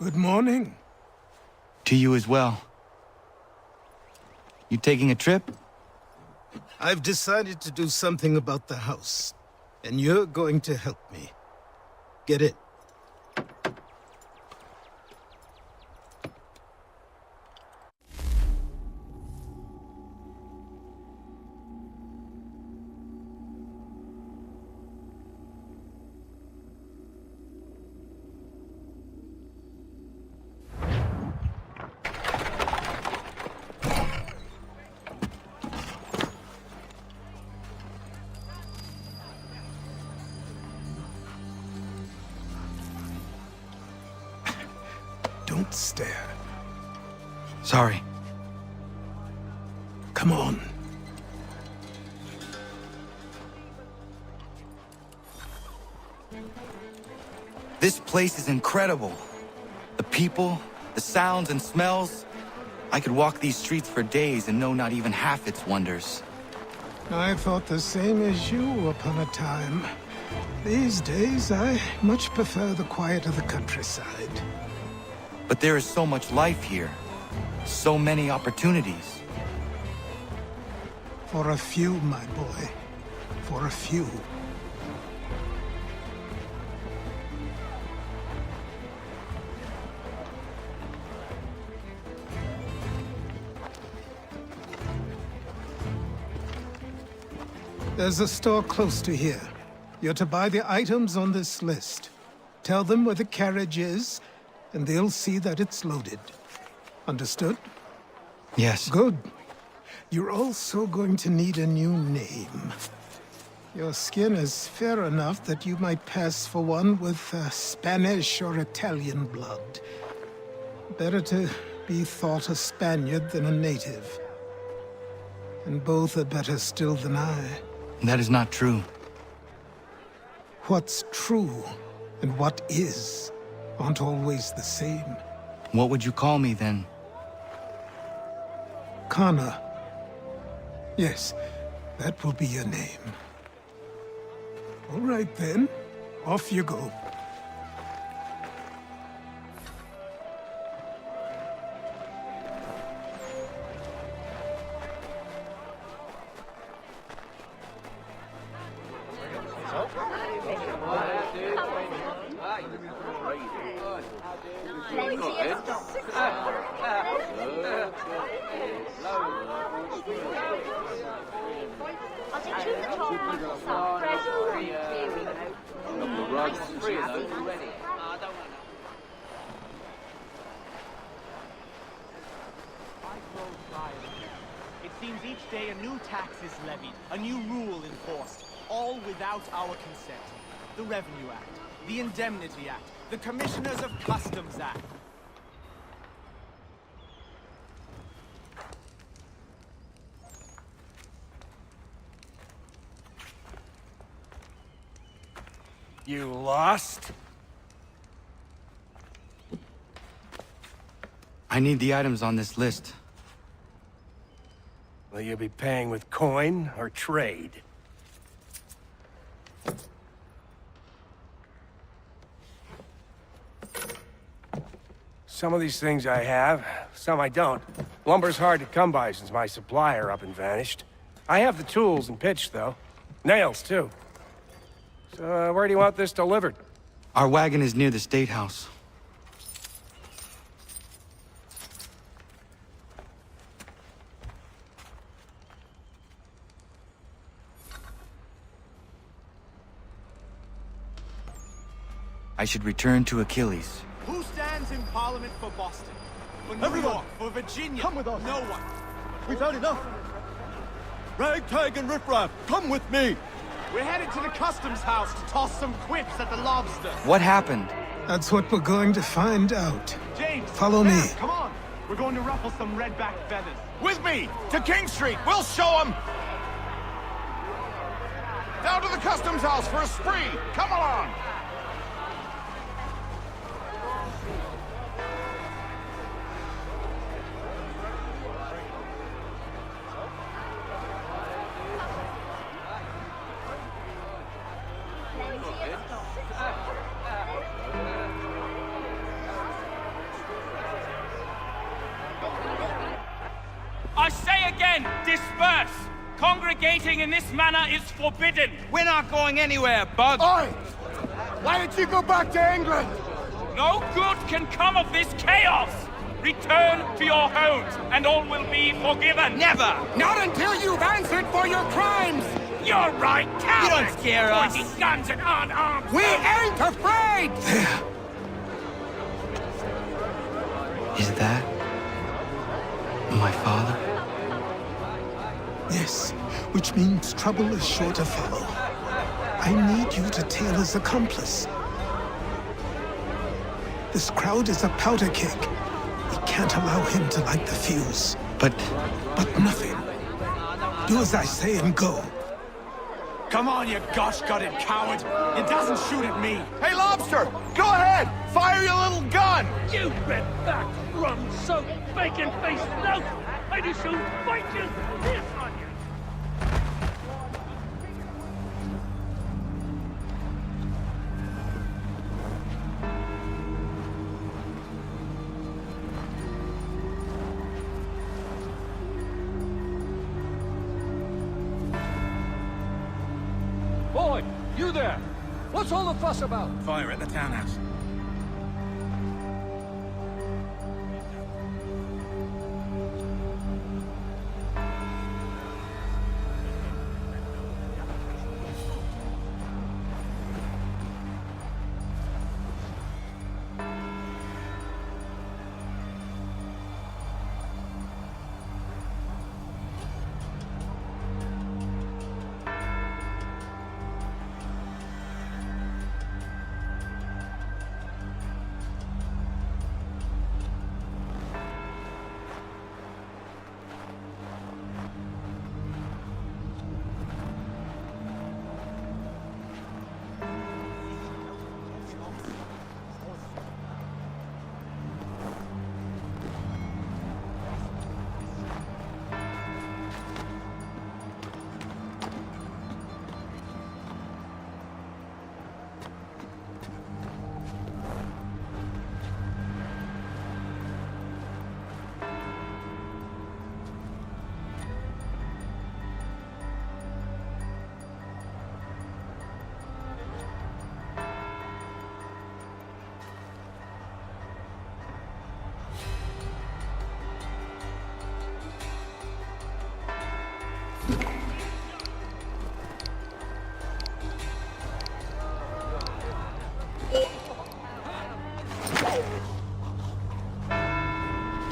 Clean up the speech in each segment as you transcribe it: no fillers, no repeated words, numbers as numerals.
Good morning. To you as well. You taking a trip? I've decided to do something about the house, and you're going to help me. Get it? Don't stare. Sorry. Come on. This place is incredible. The people, the sounds and smells. I could walk these streets for days and know not even half its wonders. I thought the same as you upon a time. These days, I much prefer the quiet of the countryside. But there is so much life here. So many opportunities. For a few, my boy. For a few. There's a store close to here. You're to buy the items on this list. Tell them where the carriage is, and they'll see that it's loaded. Understood? Yes. Good. You're also going to need a new name. Your skin is fair enough that you might pass for one with Spanish or Italian blood. Better to be thought a Spaniard than a native. And both are better still than I. That is not true. What's true and what is aren't always the same. What would you call me then? Kana. Yes, that will be your name. All right then, off you go. It seems each day a new tax is levied, a new rule enforced, all without our consent. The Revenue Act, the Indemnity Act, the Commissioners of Customs Act. You lost? I need the items on this list. Will you be paying with coin or trade? Some of these things I have, some I don't. Lumber's hard to come by since my supplier up and vanished. I have the tools and pitch, though. Nails, too. So, where do you want this delivered? Our wagon is near the State House. I should return to Achilles. Who stands in Parliament for Boston? For New York? For Virginia? Come with us. No one. We've had enough. Ragtag and riffraff, come with me. We're headed to the Customs House to toss some quips at the lobsters. What happened? That's what we're going to find out. James, Follow Sam, me. Come on. We're going to ruffle some redback feathers. With me! To King Street! We'll show them! Down to the Customs House for a spree! Come along! I say again, disperse! Congregating in this manner is forbidden! We're not going anywhere, Bug! Oi! Why don't you go back to England? No good can come of this chaos! Return to your homes, and all will be forgiven! Never! Not until you've answered for your crimes! You're right, cowards! You don't scare us. Pointing guns at unarmed We ain't afraid! There. Is that my father? Yes, which means trouble is sure to follow. I need you to tail his accomplice. This crowd is a powder keg. We can't allow him to light the fuse. But But nothing. Do as I say and go. Come on, you gosh-gutted coward! It doesn't shoot at me! Hey, Lobster! Go ahead! Fire your little gun! You bet that rum-soaked, bacon-faced loaf! I do soon fight you! This on you! Boy, you there! What's all the fuss about? Fire at the townhouse.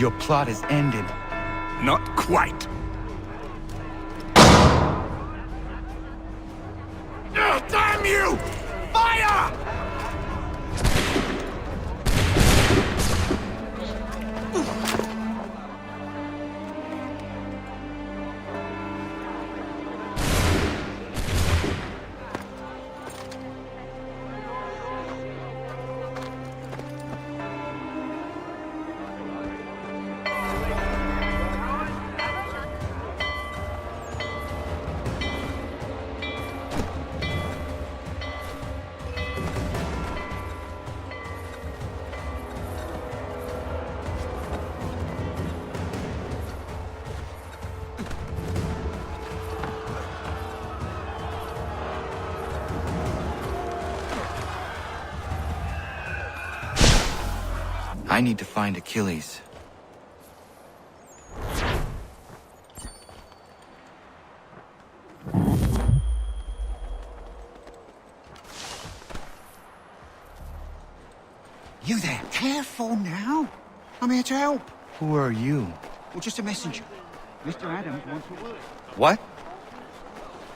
your plot is ended. Not quite. Damn you! Fire! I need to find Achilles. You there? Careful now. I'm here to help. Who are you? Well, just a messenger. Mr. Adams wants a word. What?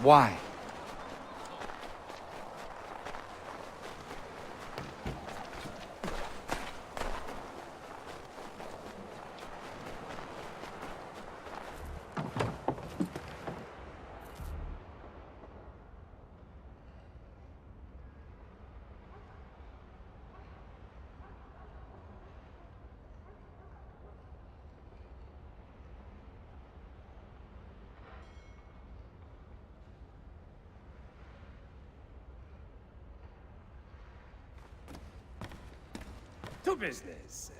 Why? To business.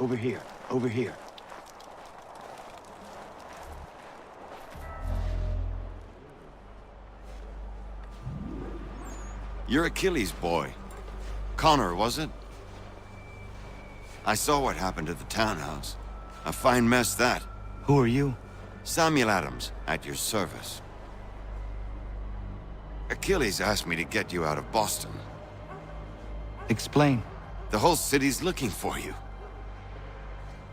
Over here. Over here. You're Achilles' boy. Connor, was it? I saw what happened at the townhouse. A fine mess, that. Who are you? Samuel Adams, at your service. Achilles asked me to get you out of Boston. Explain. The whole city's looking for you.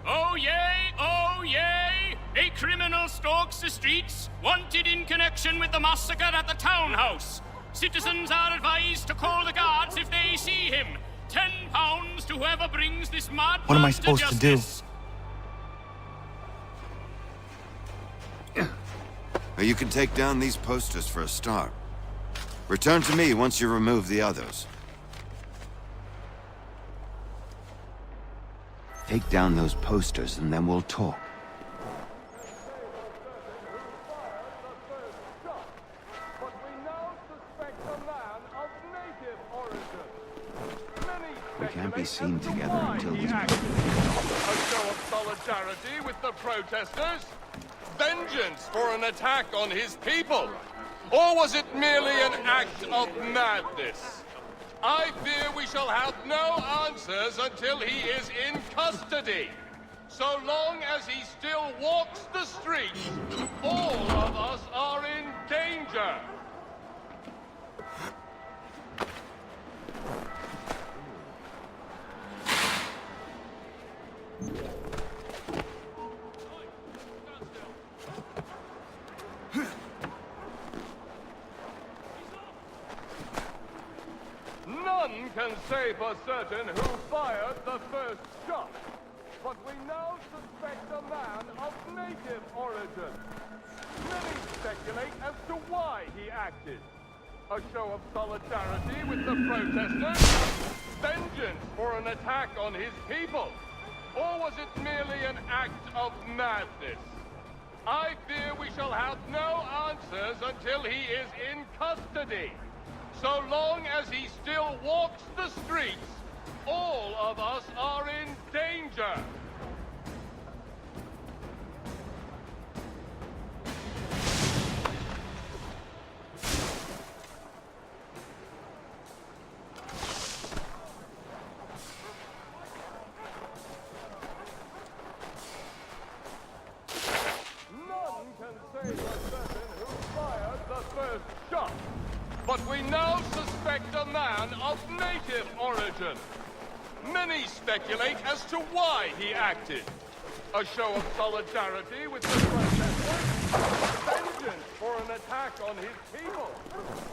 Oh yay, oh yay! A criminal stalks the streets, wanted in connection with the massacre at the townhouse. Citizens are advised to call the guards if they see him. £10 to whoever brings this madman What am I supposed to do? Well, you can take down these posters for a start. Return to me once you remove the others. Take down those posters and then we'll talk. We can't be seen together until we... A show of solidarity with the protesters? Vengeance for an attack on his people? Or was it merely an act of madness? I fear we shall have no answers until he is in custody. So long as he still walks the streets, all of us are in danger. None can say for certain who fired the first shot, but we now suspect a man of native origin. Many speculate as to why he acted. A show of solidarity with the protesters? Vengeance for an attack on his people? Or was it merely an act of madness? I fear we shall have no answers until he is in custody. So long as he still walks the streets, all of us are in danger. None can say for certain who fired the first shot, but we now suspect a man of native origin. Many speculate as to why he acted. A show of solidarity with the protesters? Vengeance for an attack on his people?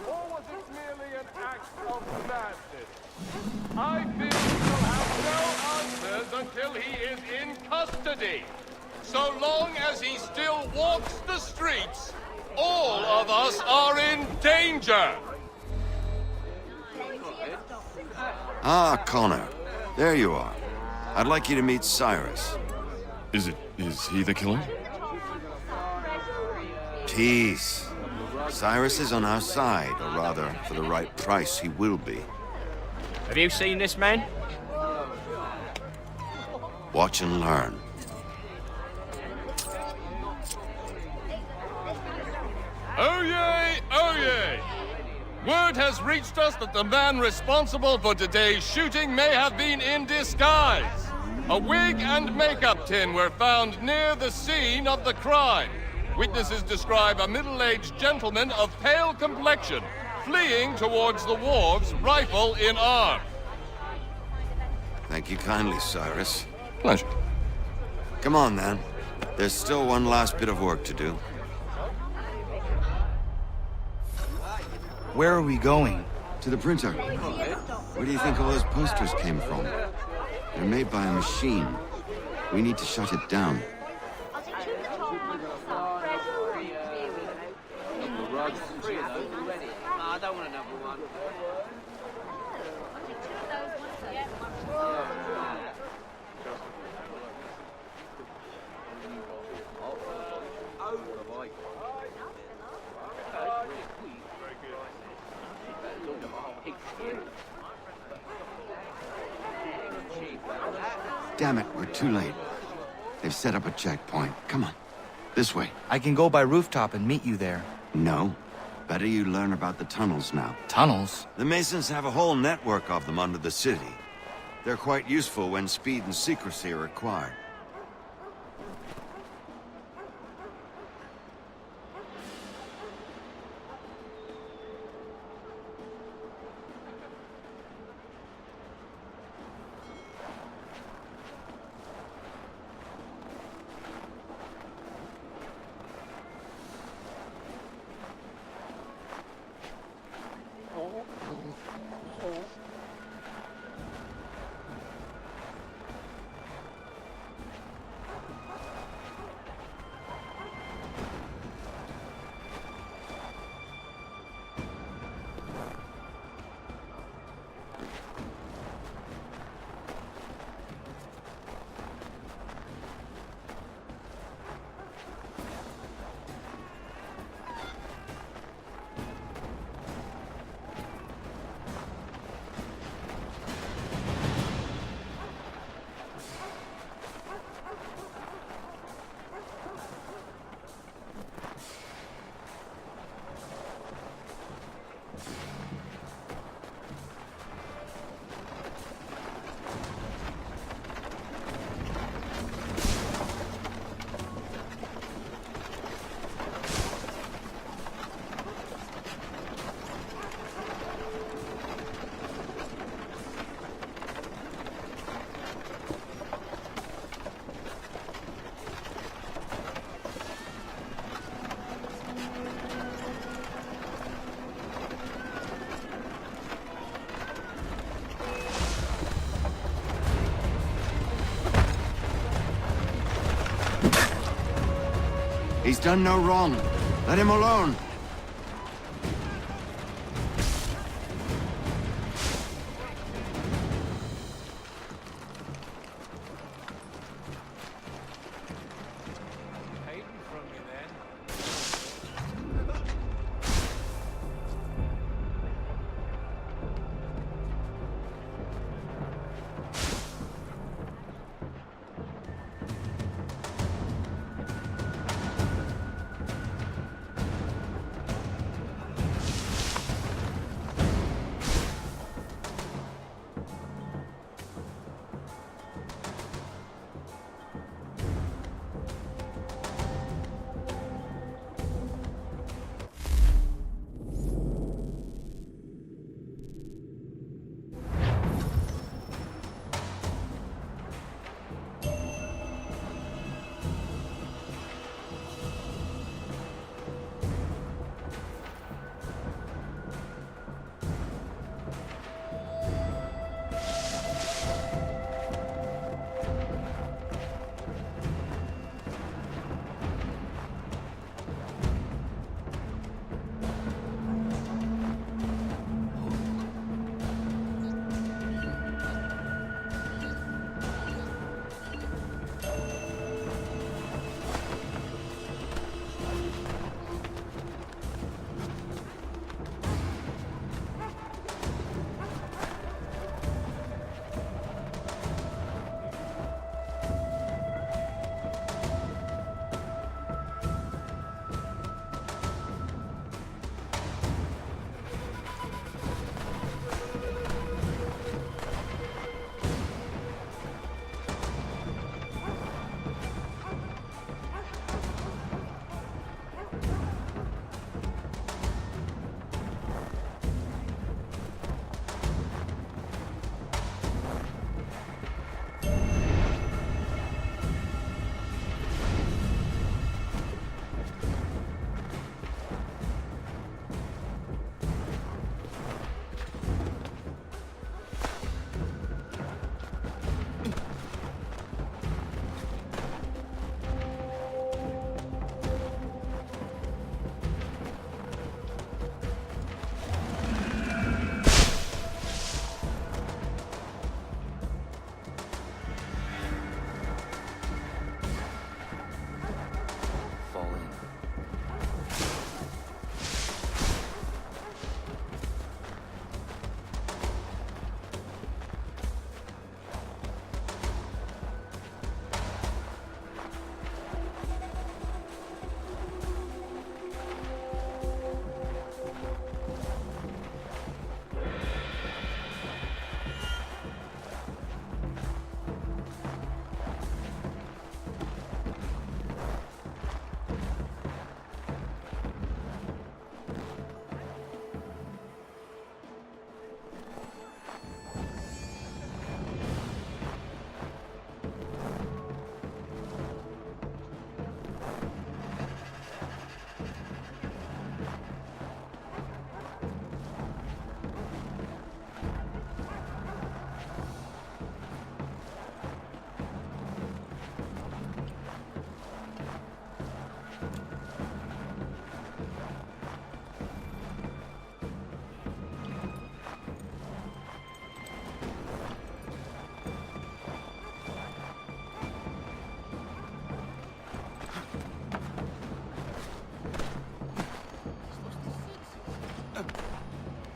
Or was it merely an act of madness? I fear we shall have no answers until he is in custody. So long as he still walks the streets, all of us are in danger! Ah, Connor. There you are. I'd like you to meet Cyrus. Is he the killer? Peace. Cyrus is on our side, or rather, for the right price, he will be. Have you seen this man? Watch and learn. Oh yay! Oh yay! Word has reached us that the man responsible for today's shooting may have been in disguise. A wig and makeup tin were found near the scene of the crime. Witnesses describe a middle-aged gentleman of pale complexion fleeing towards the wharves, rifle in arm. Thank you kindly, Cyrus. Pleasure. Come on, then. There's still one last bit of work to do. Where are we going? To the printer. Where do you think all those posters came from? They're made by a machine. We need to shut it down. I don't want another one. Damn it, we're too late. They've set up a checkpoint. Come on. This way. I can go by rooftop and meet you there. No. Better you learn about the tunnels now. Tunnels? The Masons have a whole network of them under the city. They're quite useful when speed and secrecy are required. He's done no wrong. Let him alone.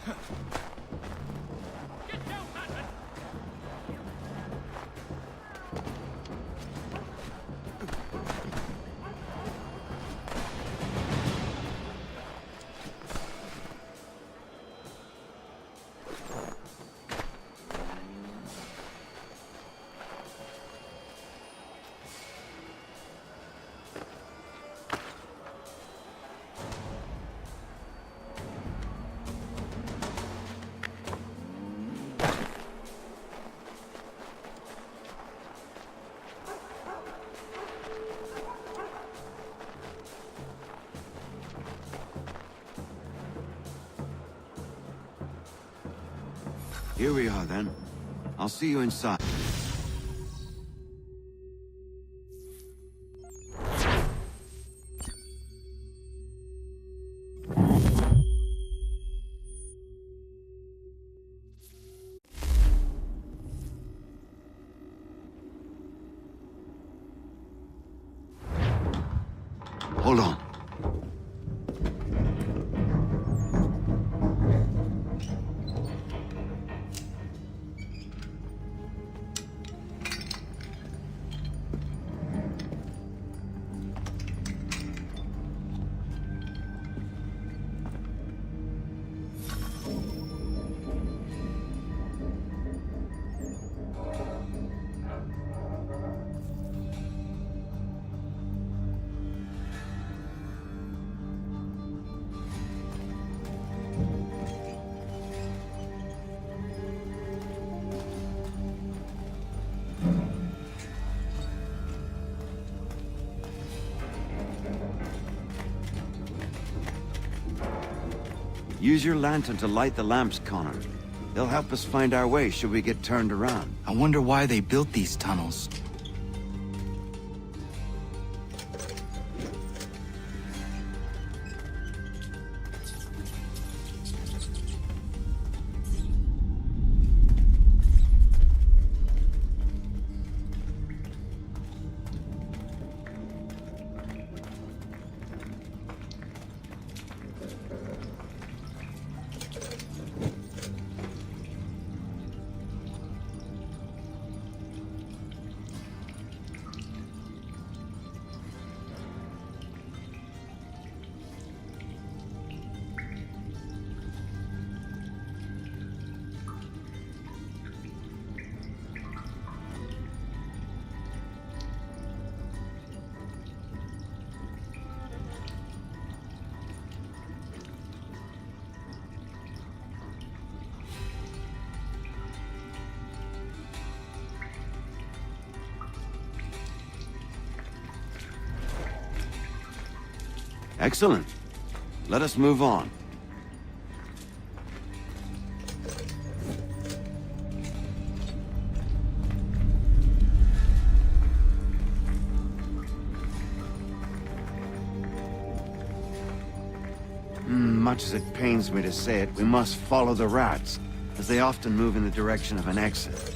Get down, Batman! Here we are, then. I'll see you inside. Hold on. Use your lantern to light the lamps, Connor. They'll help us find our way should we get turned around. I wonder why they built these tunnels. Excellent. Let us move on. Much as it pains me to say it, we must follow the rats, as they often move in the direction of an exit.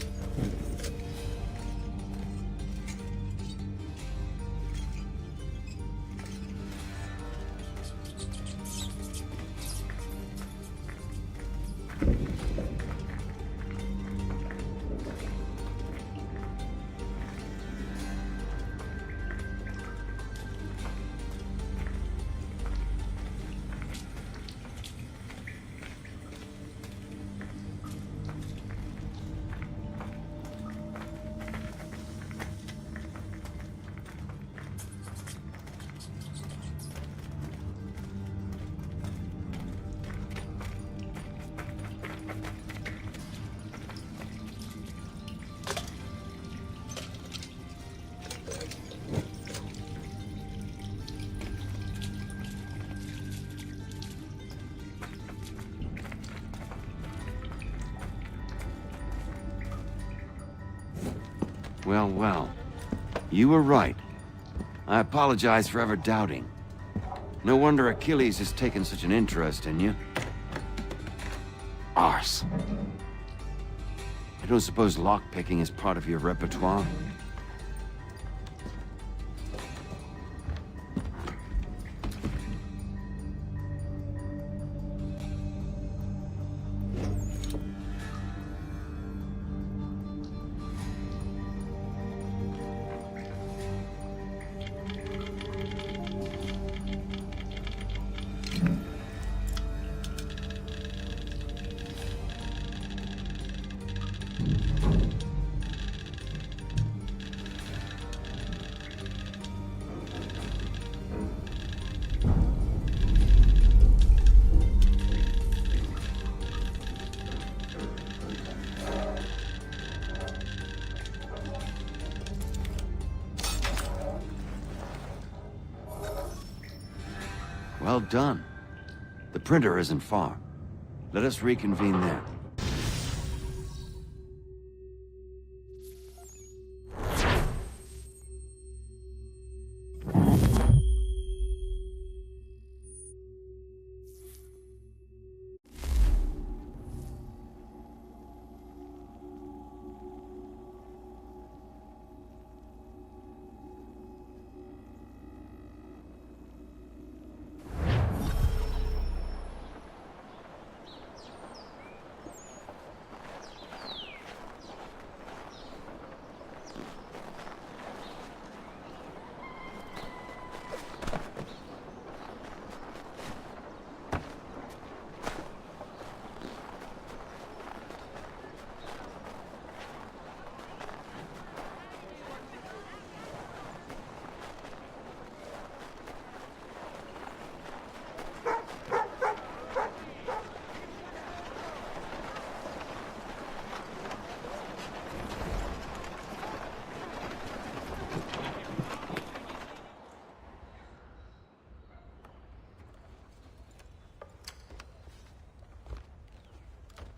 Well, well. You were right. I apologize for ever doubting. No wonder Achilles has taken such an interest in you. Arse. I don't suppose lockpicking is part of your repertoire? Well done. The printer isn't far. Let us reconvene there.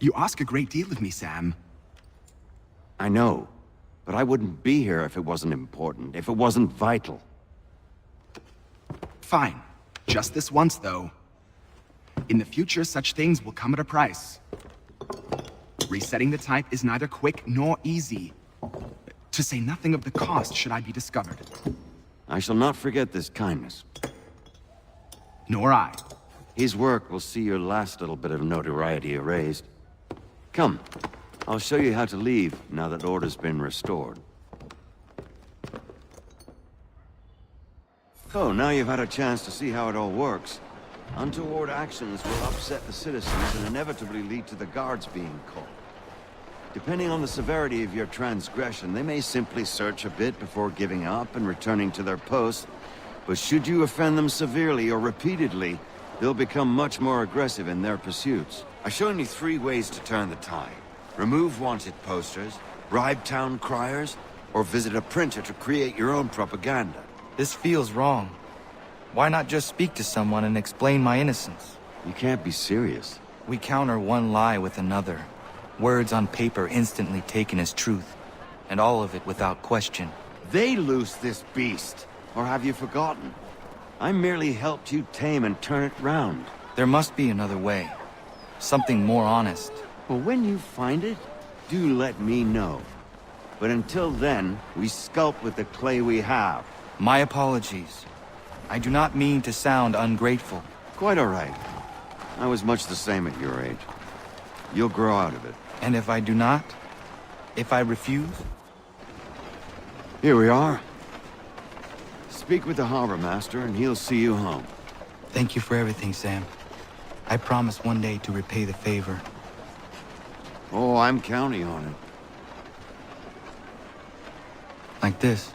You ask a great deal of me, Sam. I know, but I wouldn't be here if it wasn't important, if it wasn't vital. Fine. Just this once, though. In the future, such things will come at a price. Resetting the type is neither quick nor easy. To say nothing of the cost should I be discovered. I shall not forget this kindness. Nor I. His work will see your last little bit of notoriety erased. Come, I'll show you how to leave now that order's been restored. So, now you've had a chance to see how it all works. Untoward actions will upset the citizens and inevitably lead to the guards being called. Depending on the severity of your transgression, they may simply search a bit before giving up and returning to their posts. But should you offend them severely or repeatedly, they'll become much more aggressive in their pursuits. I've shown you 3 ways to turn the tide. Remove wanted posters, bribe town criers, or visit a printer to create your own propaganda. This feels wrong. Why not just speak to someone and explain my innocence? You can't be serious. We counter one lie with another. Words on paper instantly taken as truth, and all of it without question. They loose this beast, or have you forgotten? I merely helped you tame and turn it round. There must be another way. Something more honest. Well, when you find it, do let me know. But until then, we sculpt with the clay we have. My apologies. I do not mean to sound ungrateful. Quite all right. I was much the same at your age. You'll grow out of it. And if I do not? If I refuse? Here we are. Speak with the harbor master and he'll see you home. Thank you for everything, Sam. I promise one day to repay the favor. Oh, I'm counting on it. Like this.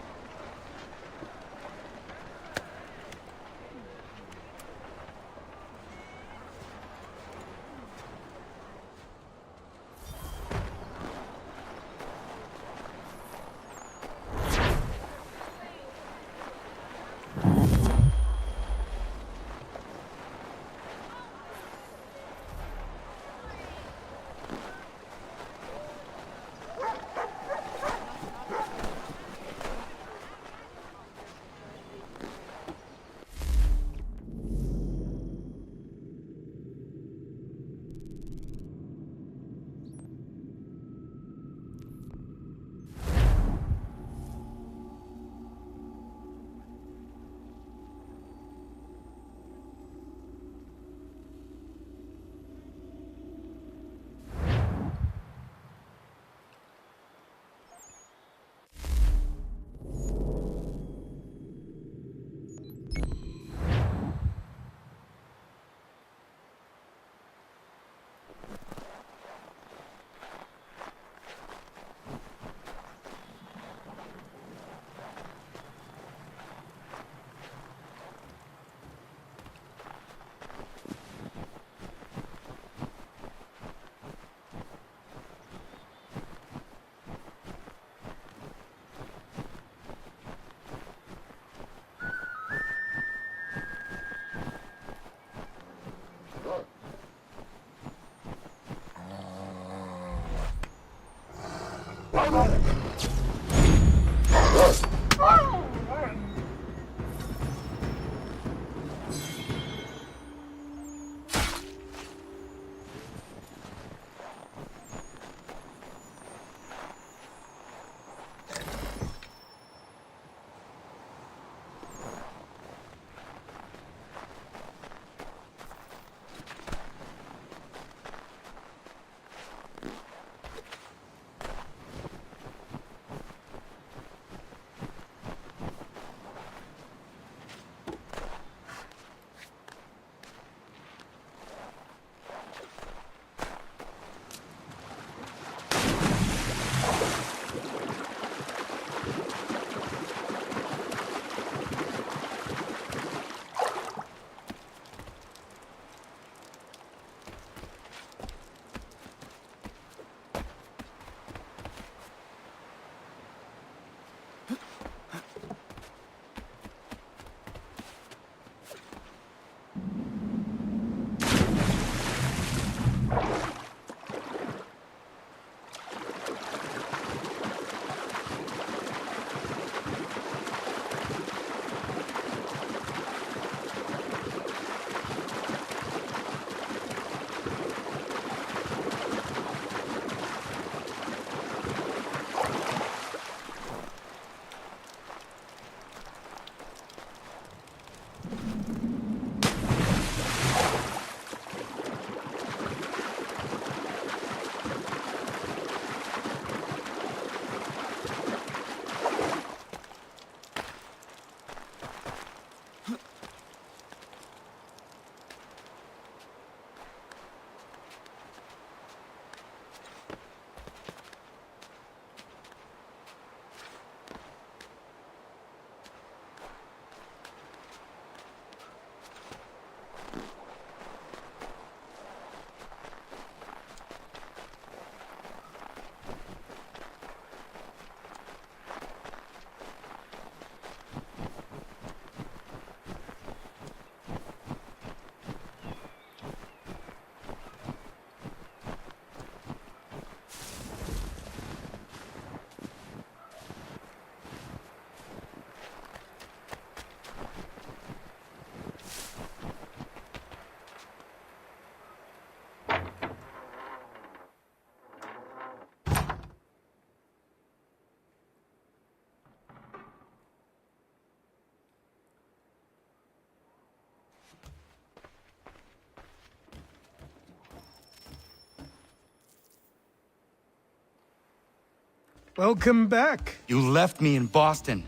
Welcome back. You left me in Boston.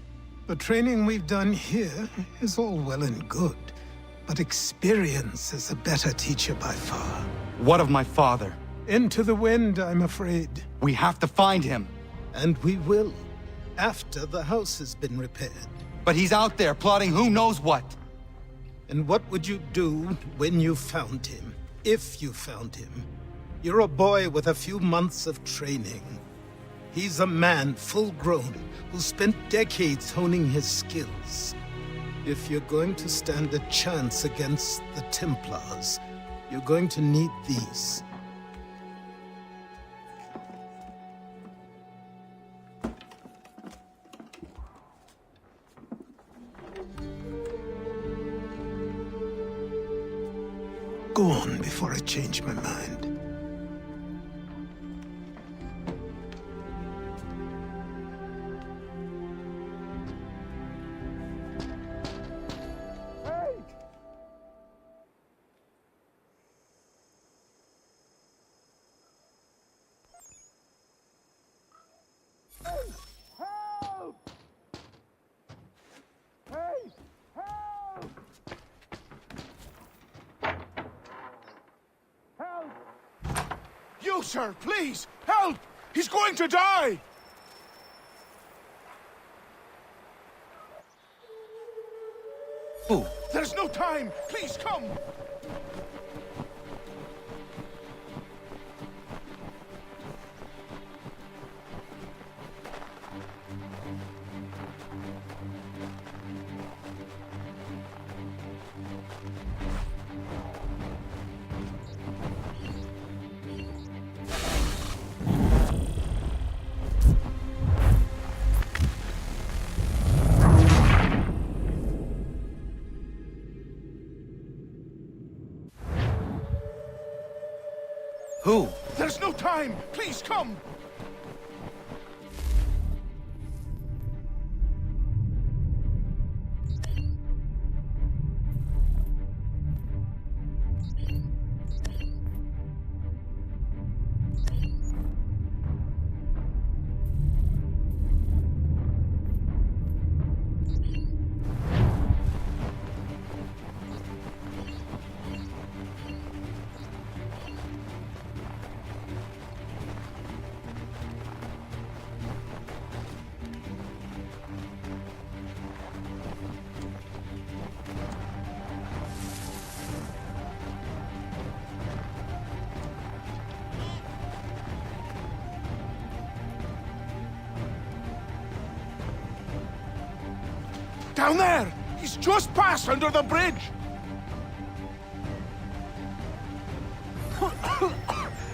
The training we've done here is all well and good, but experience is a better teacher by far. What of my father? Into the wind, I'm afraid. We have to find him. And we will, after the house has been repaired. But he's out there plotting who knows what. And what would you do when you found him? If you found him? You're a boy with a few months of training. He's a man, full-grown, who spent decades honing his skills. If you're going to stand a chance against the Templars, you're going to need these. Go on before I change my mind. You, sir, please! Help! He's going to die! Who? There's no time! Please, come! Who? There's no time! Please come! Down there! He's just passed under the bridge!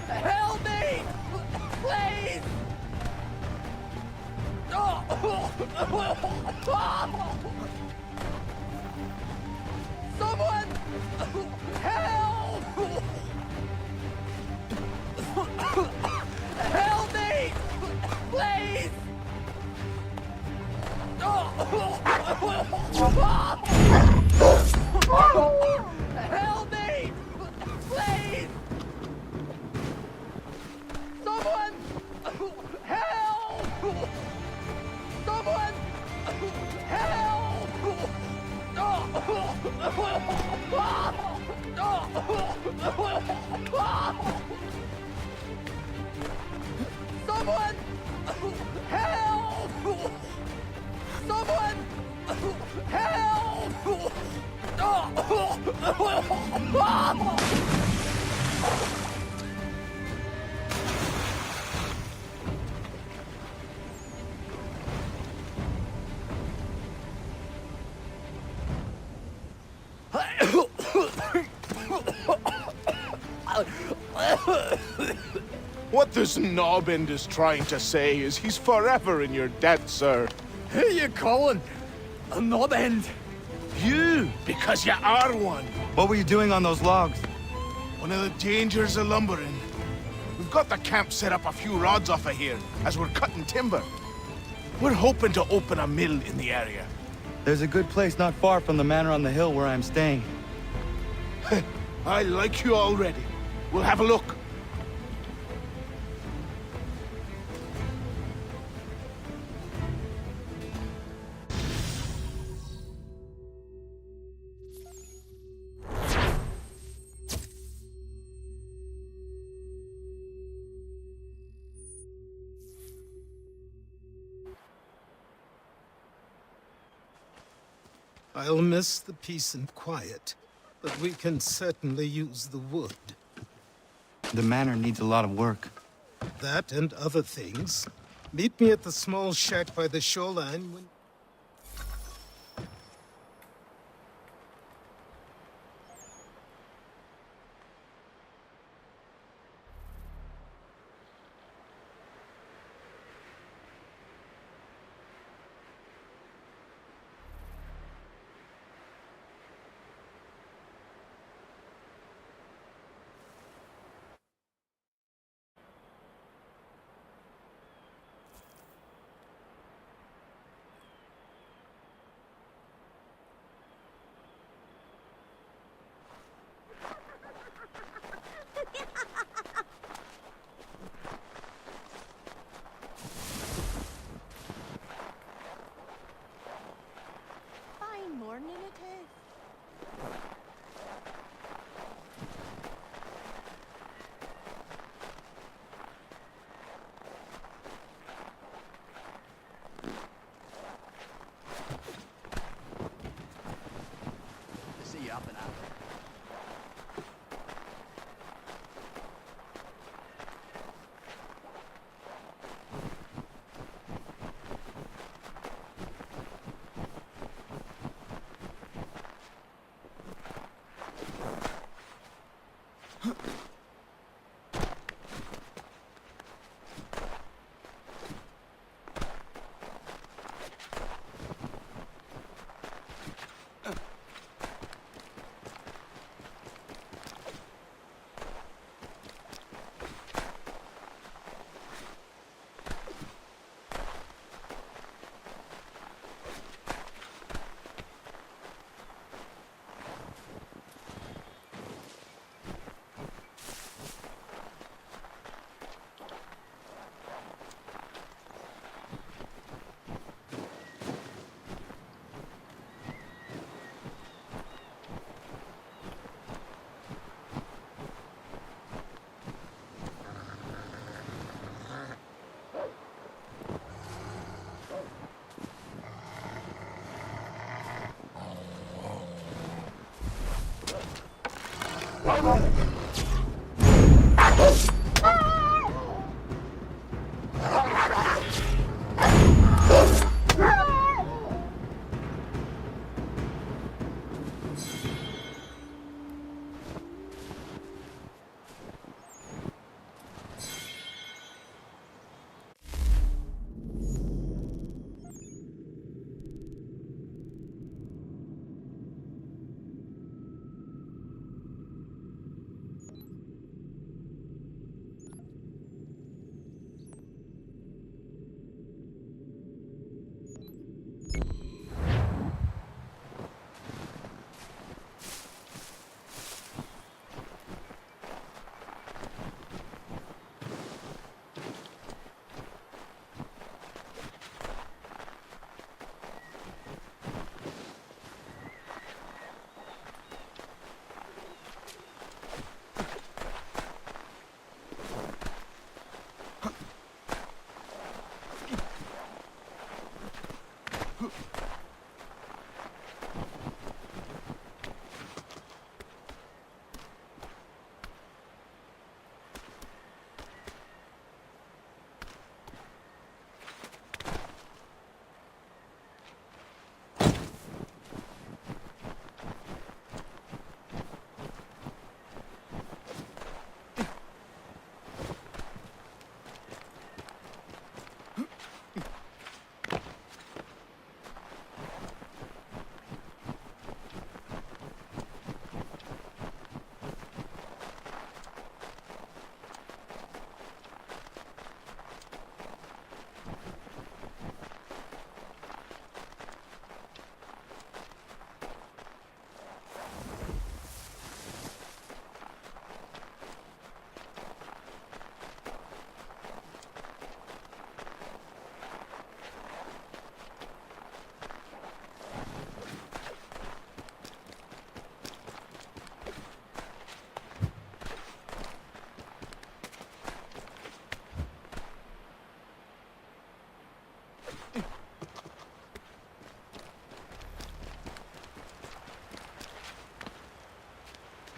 Help me! Please! Someone! Help! Help me! Please! Help me! Please! Someone! Help! Someone! Someone! Help! Someone! Help! What this knobbend is trying to say is he's forever in your debt, sir. Who you calling? A knob end? You, because you are one. What were you doing on those logs? One of the dangers of lumbering. We've got the camp set up a few rods off of here, as we're cutting timber. We're hoping to open a mill in the area. There's a good place not far from the manor on the hill where I'm staying. I like you already. We'll have a look. I'll miss the peace and quiet, but we can certainly use the wood. The manor needs a lot of work. That and other things. Meet me at the small shack by the shoreline when...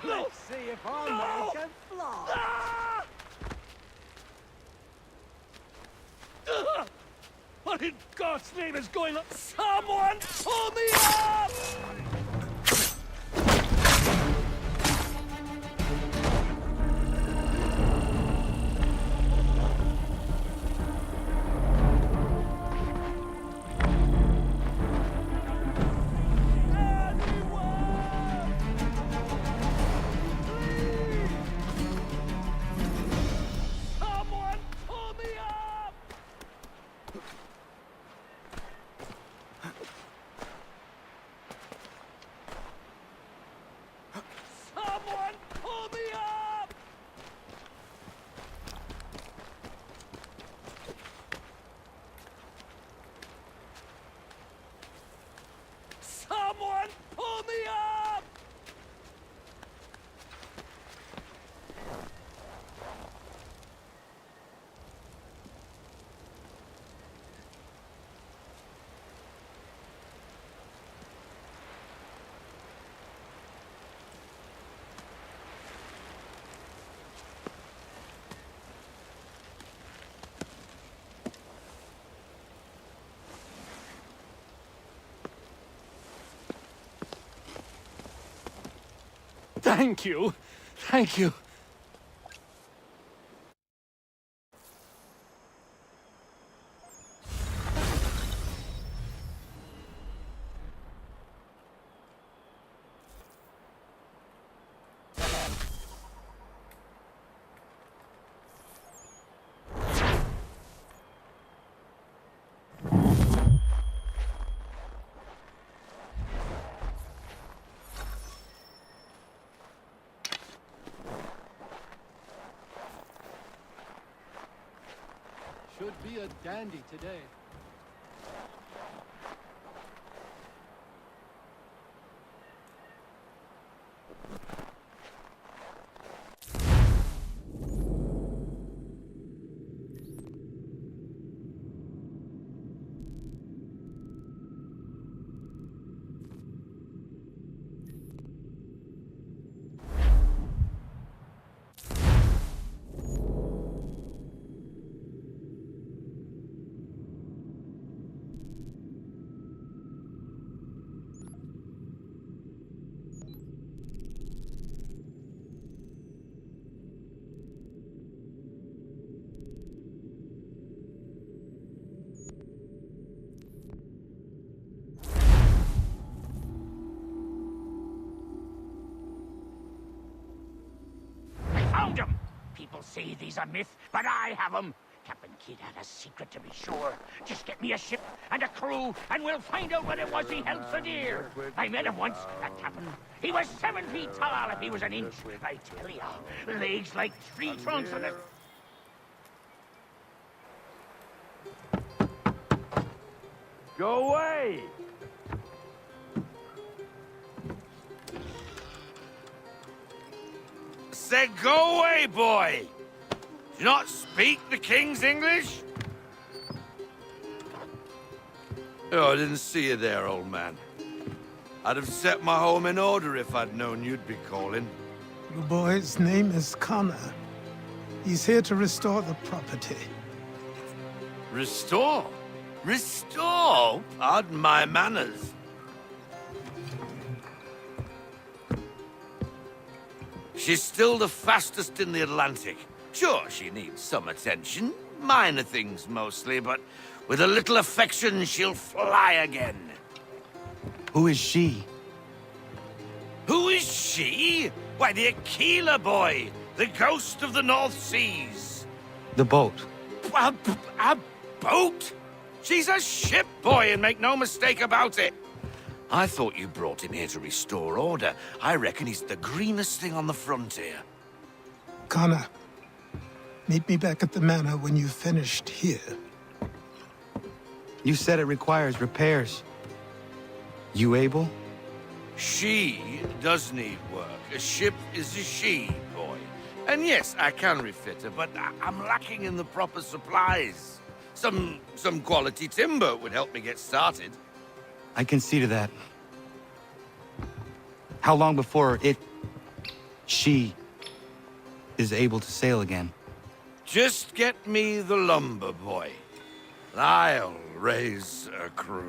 Let's see if our man can fly. What in God's name is going on? Someone pull me up! Someone pull me up! Thank you. Thank you. Should be a dandy today. say these a myth, but I have 'em. Captain Kidd had a secret, to be sure. Just get me a ship and a crew, and we'll find out what it was he held so dear. I met him once, that captain. He was 7 feet tall if he was an inch. I tell ya, legs like tree trunks and a... Go away! Said go away, boy! Do you not speak the King's English? Oh, I didn't see you there, old man. I'd have set my home in order if I'd known you'd be calling. The boy's name is Connor. He's here to restore the property. Restore? Restore? Pardon my manners. She's still the fastest in the Atlantic. Sure, she needs some attention. Minor things mostly, but with a little affection, she'll fly again. Who is she? Who is she? Why, the Aquila boy, the ghost of the North Seas. The boat. A boat? She's a ship boy, and make no mistake about it. I thought you brought him here to restore order. I reckon he's the greenest thing on the frontier. Connor, meet me back at the manor when you've finished here. You said it requires repairs. You able? She does need work. A ship is a she, boy. And yes, I can refit her, but I'm lacking in the proper supplies. Some quality timber would help me get started. I can see to that. How long before she is able to sail again? Just get me the lumber, boy. I'll raise a crew.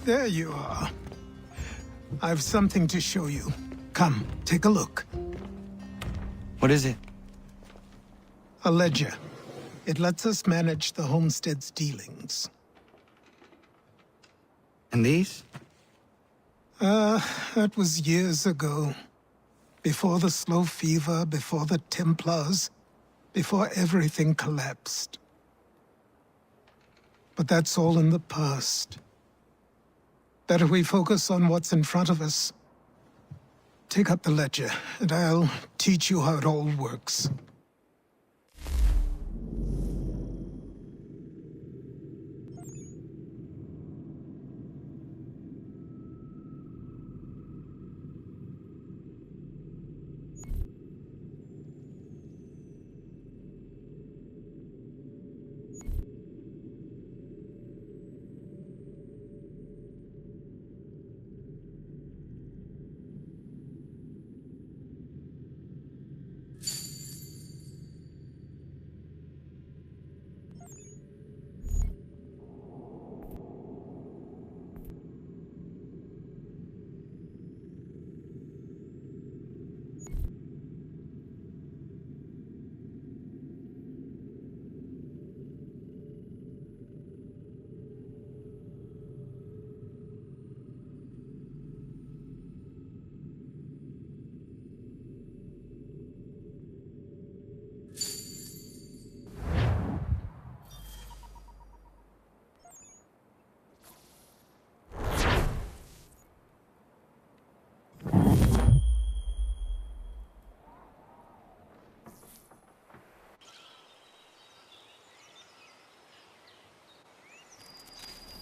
There you are. I've something to show you. Come, take a look. What is it? A ledger. It lets us manage the homestead's dealings. And these? That was years ago. Before the slow fever, before the Templars, before everything collapsed. But that's all in the past. Better we focus on what's in front of us. Take up the ledger, and I'll teach you how it all works.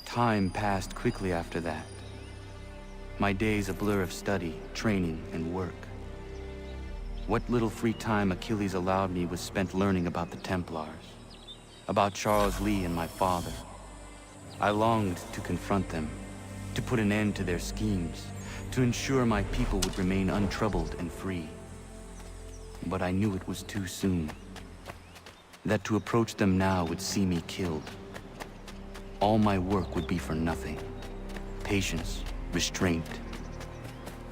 Time passed quickly after that. My days a blur of study, training, and work. What little free time Achilles allowed me was spent learning about the Templars, about Charles Lee and my father. I longed to confront them, to put an end to their schemes, to ensure my people would remain untroubled and free. But I knew it was too soon, that to approach them now would see me killed. All my work would be for nothing. Patience, restraint.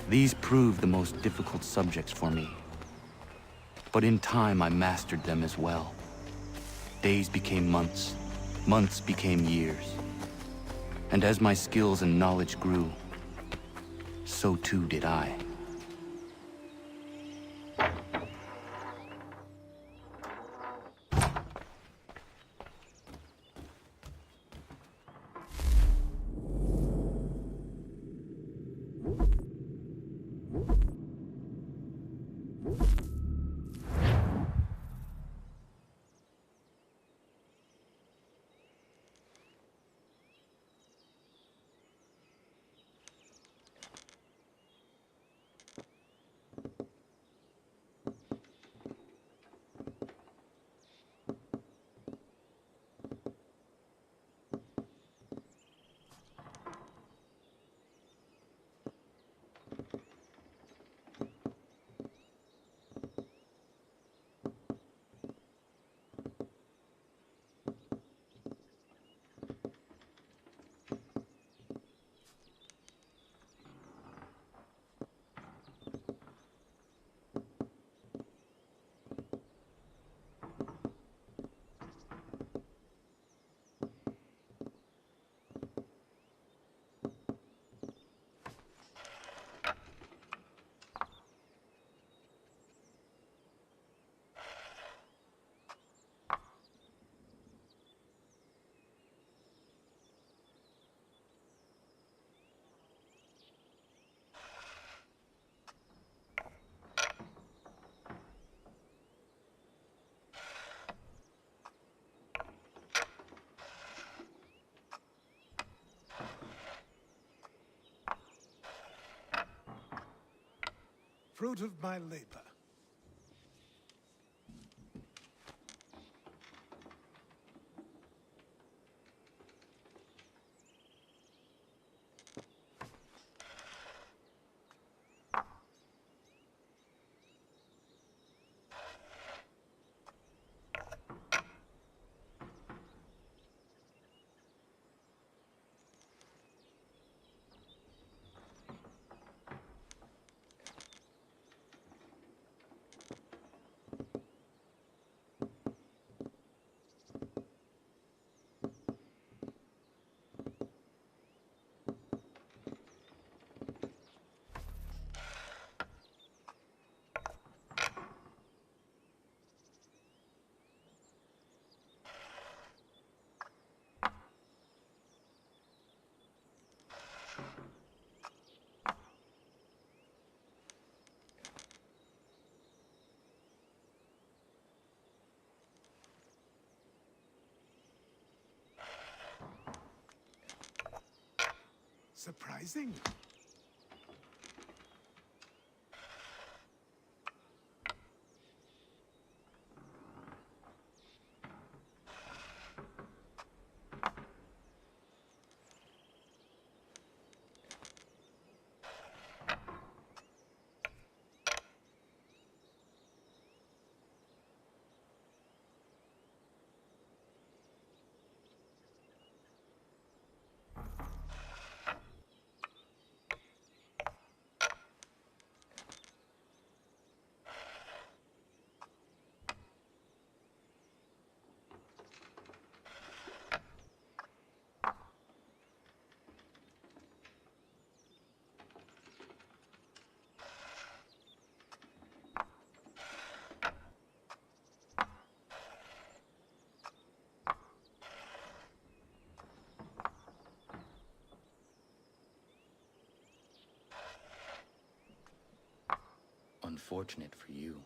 These proved the most difficult subjects for me. But in time, I mastered them as well. Days became months, months became years. And as my skills and knowledge grew, so too did I. Fruit of my labor. surprising. Unfortunate for you.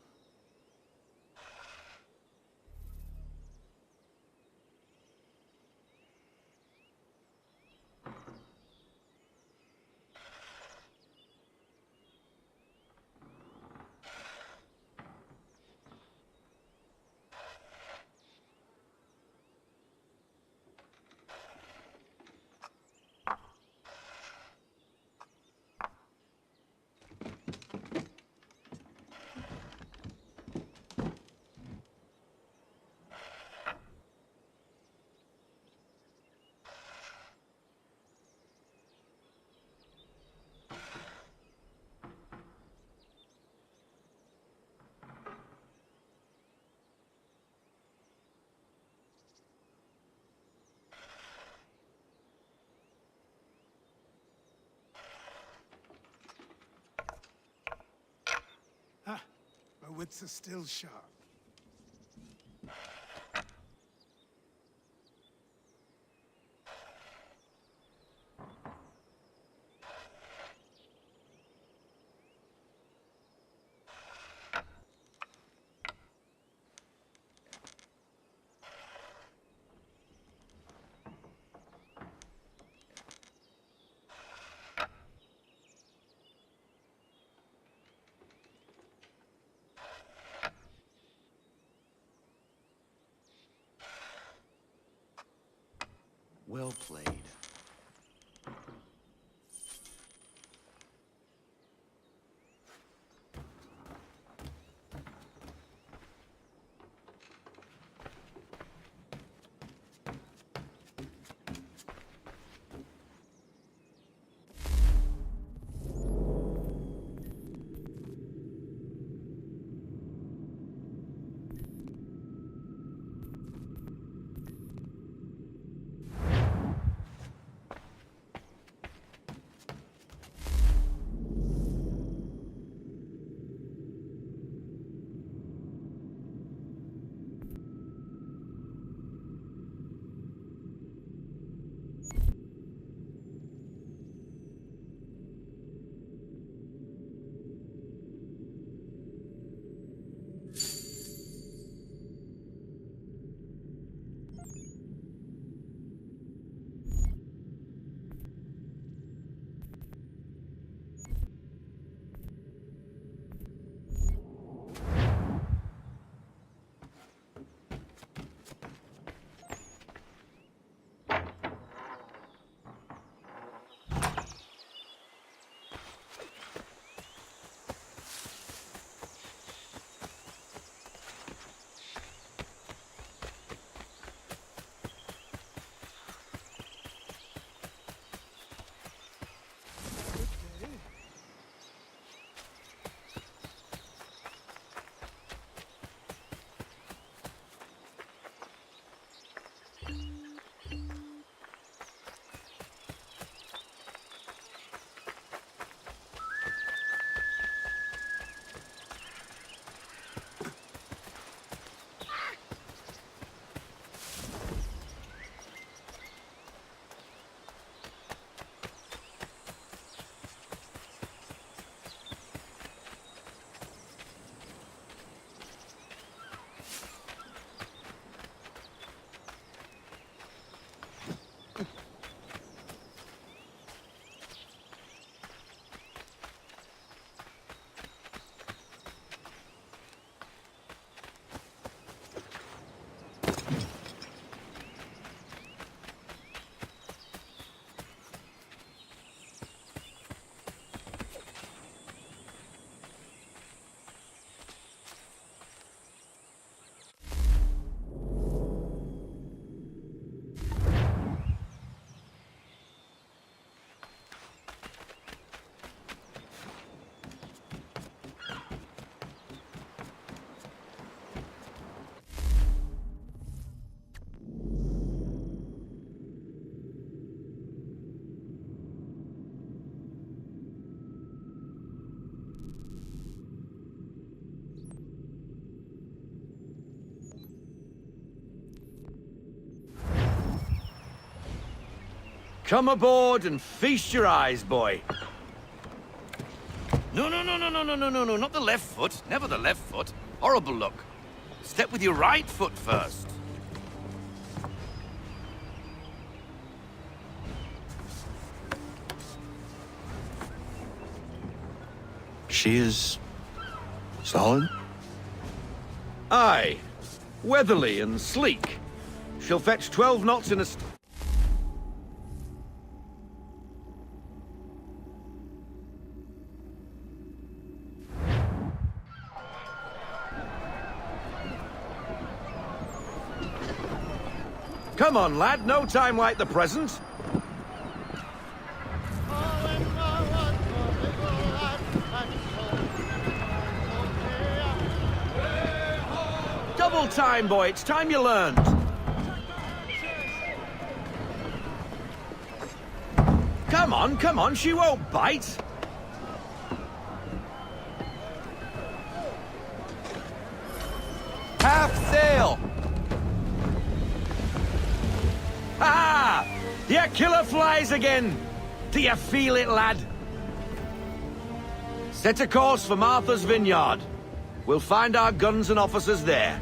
Ah, my wits are still sharp. Well played. Come aboard and feast your eyes, boy. No, not the left foot. Never the left foot. Horrible look. Step with your right foot first. She is... solid? Aye. Weatherly and sleek. She'll fetch 12 knots in a... Come on, lad. No time like the present. Double time, boy. It's time you learned. Come on. She won't bite. Half sail! Ah! Your killer flies again! Do you feel it, lad? Set a course for Martha's Vineyard. We'll find our guns and officers there.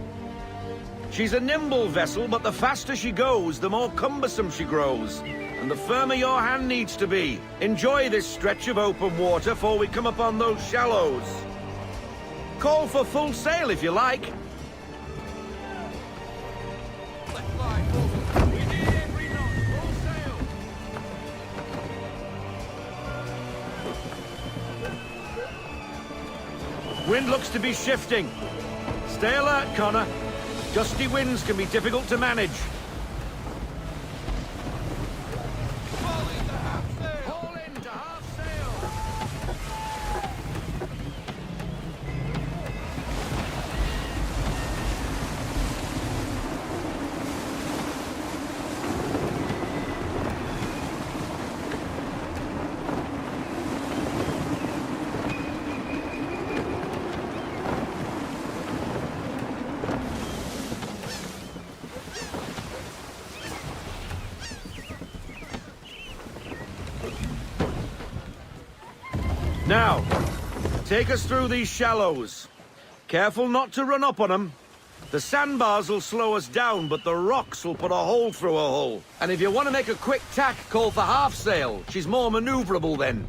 She's a nimble vessel, but the faster she goes, the more cumbersome she grows. And the firmer your hand needs to be. Enjoy this stretch of open water before we come upon those shallows. Call for full sail if you like. Wind looks to be shifting. Stay alert, Connor. Gusty winds can be difficult to manage. Haul in to half sail. Now, take us through these shallows. Careful not to run up on them. The sandbars will slow us down, but the rocks will put a hole through a hull. And if you want to make a quick tack, call for half sail. She's more maneuverable then.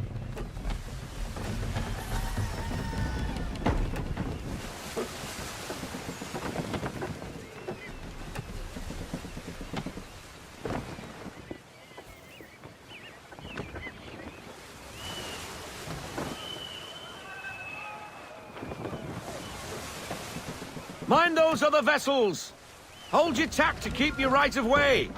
Mind those other vessels! Hold your tack to keep your right of way!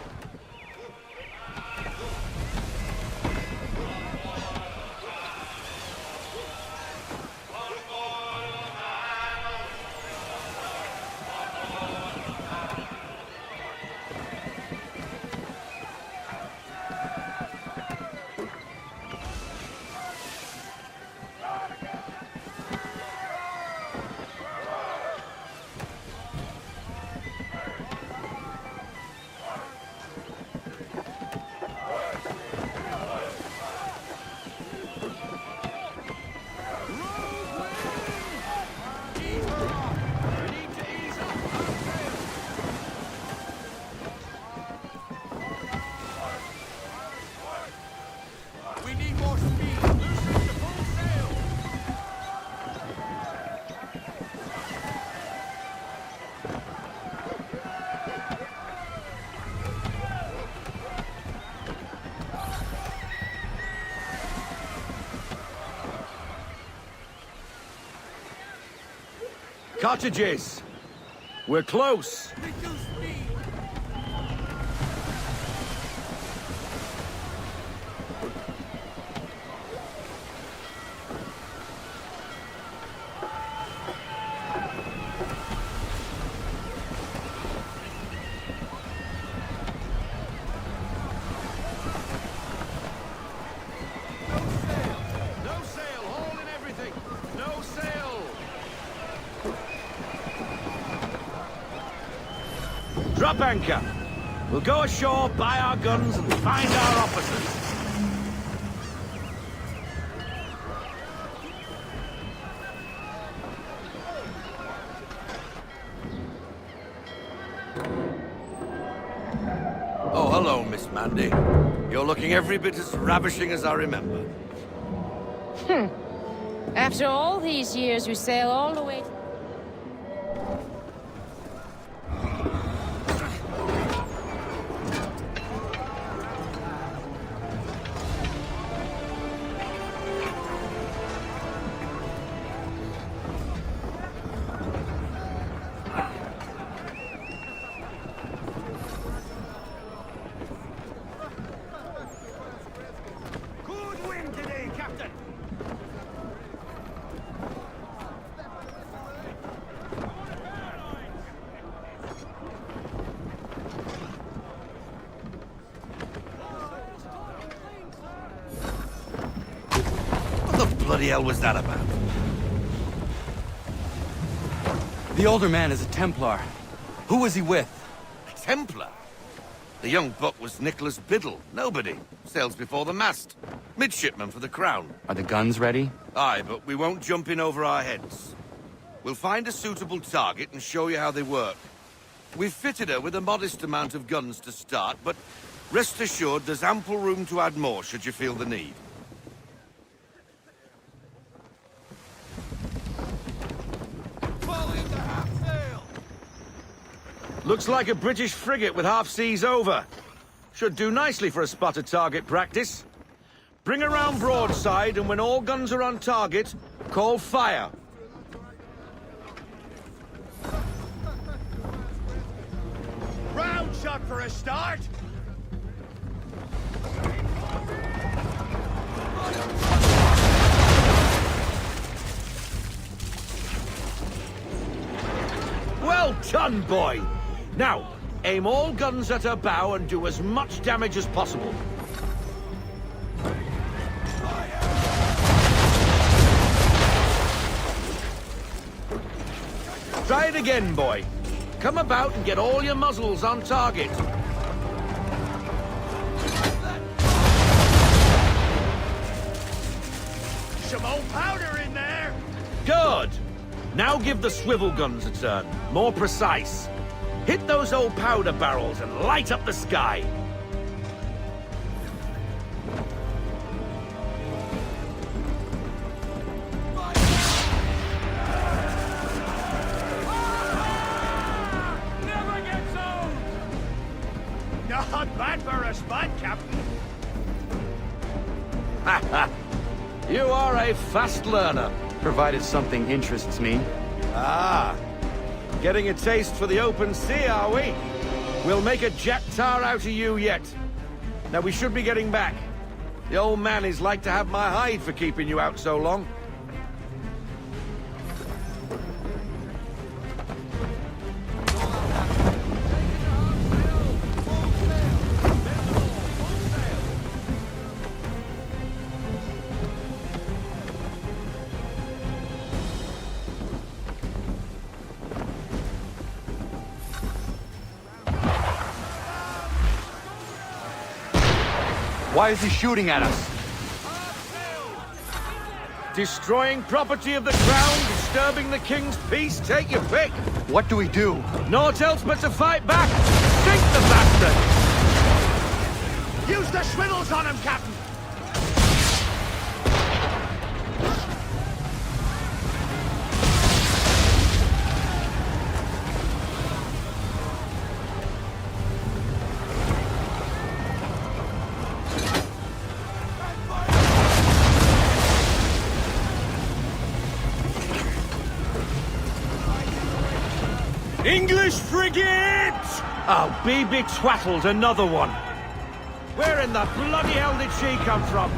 Cottages! We're close! Drop anchor. We'll go ashore, buy our guns, and find our officers. Oh, hello, Miss Mandy. You're looking every bit as ravishing as I remember. After all these years, you sail all the way... Good wind today, Captain! What the bloody hell was that about? The older man is a Templar. Who was he with? A Templar? The young buck was Nicholas Biddle. Nobody. Sails before the mast. Midshipman for the Crown. Are the guns ready? Aye, but we won't jump in over our heads. We'll find a suitable target and show you how they work. We've fitted her with a modest amount of guns to start, but rest assured there's ample room to add more should you feel the need. Looks like a British frigate with half seas over. Should do nicely for a spotted target practice. Bring around broadside, and when all guns are on target, call fire. Round shot for a start! Well done, boy! Now, aim all guns at her bow and do as much damage as possible. Try it again, boy. Come about and get all your muzzles on target. Some old powder in there! Good! Now give the swivel guns a turn. More precise. Hit those old powder barrels and light up the sky. Never gets old! Not bad for a spot, Captain. You are a fast learner. Provided something interests me. Ah, getting a taste for the open sea, are we? We'll make a jack tar out of you yet. Now we should be getting back. The old man is like to have my hide for keeping you out so long. Why is he shooting at us? Destroying property of the crown, disturbing the king's peace, take your pick. What do we do? Naught else but to fight back. Sink the bastard! Use the swivels on him, Captain! English frigate! Oh, be betwattled, another one. Where in the bloody hell did she come from?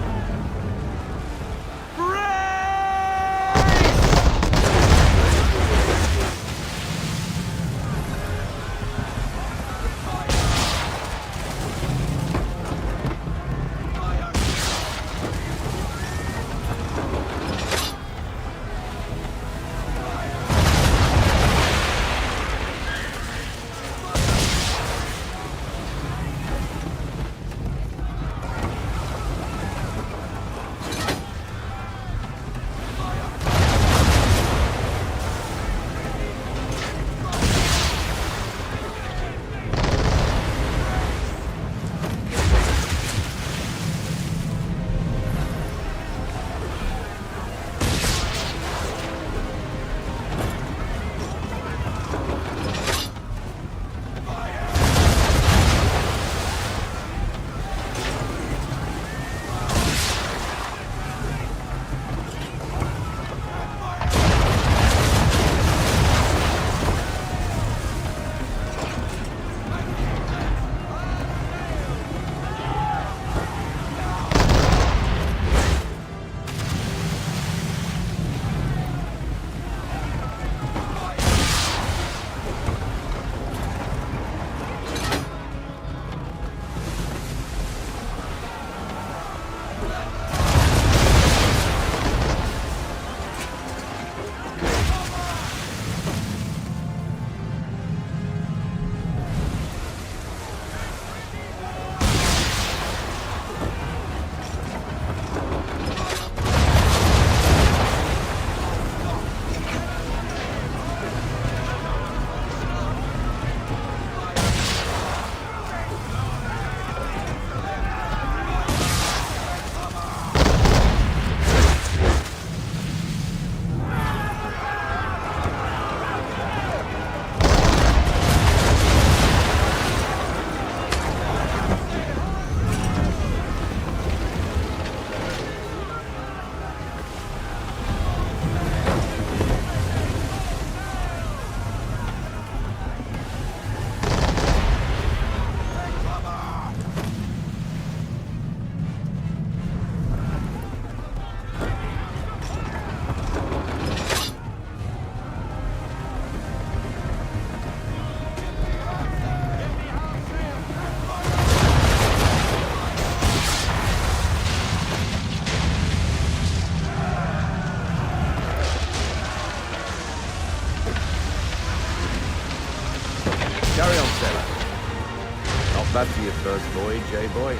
Back to your first voyage, eh, boy?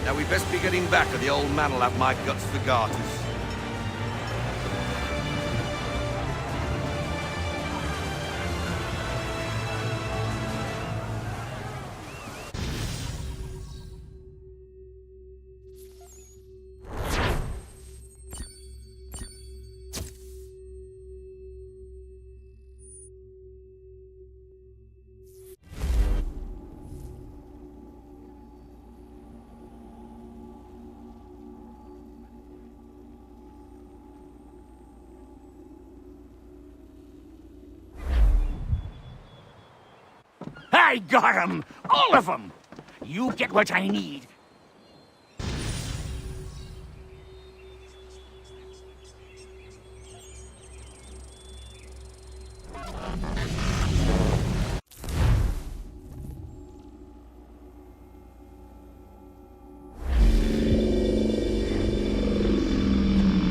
Now we best be getting back, or the old man'll have my guts for garters. I got 'em! All of 'em! You get what I need.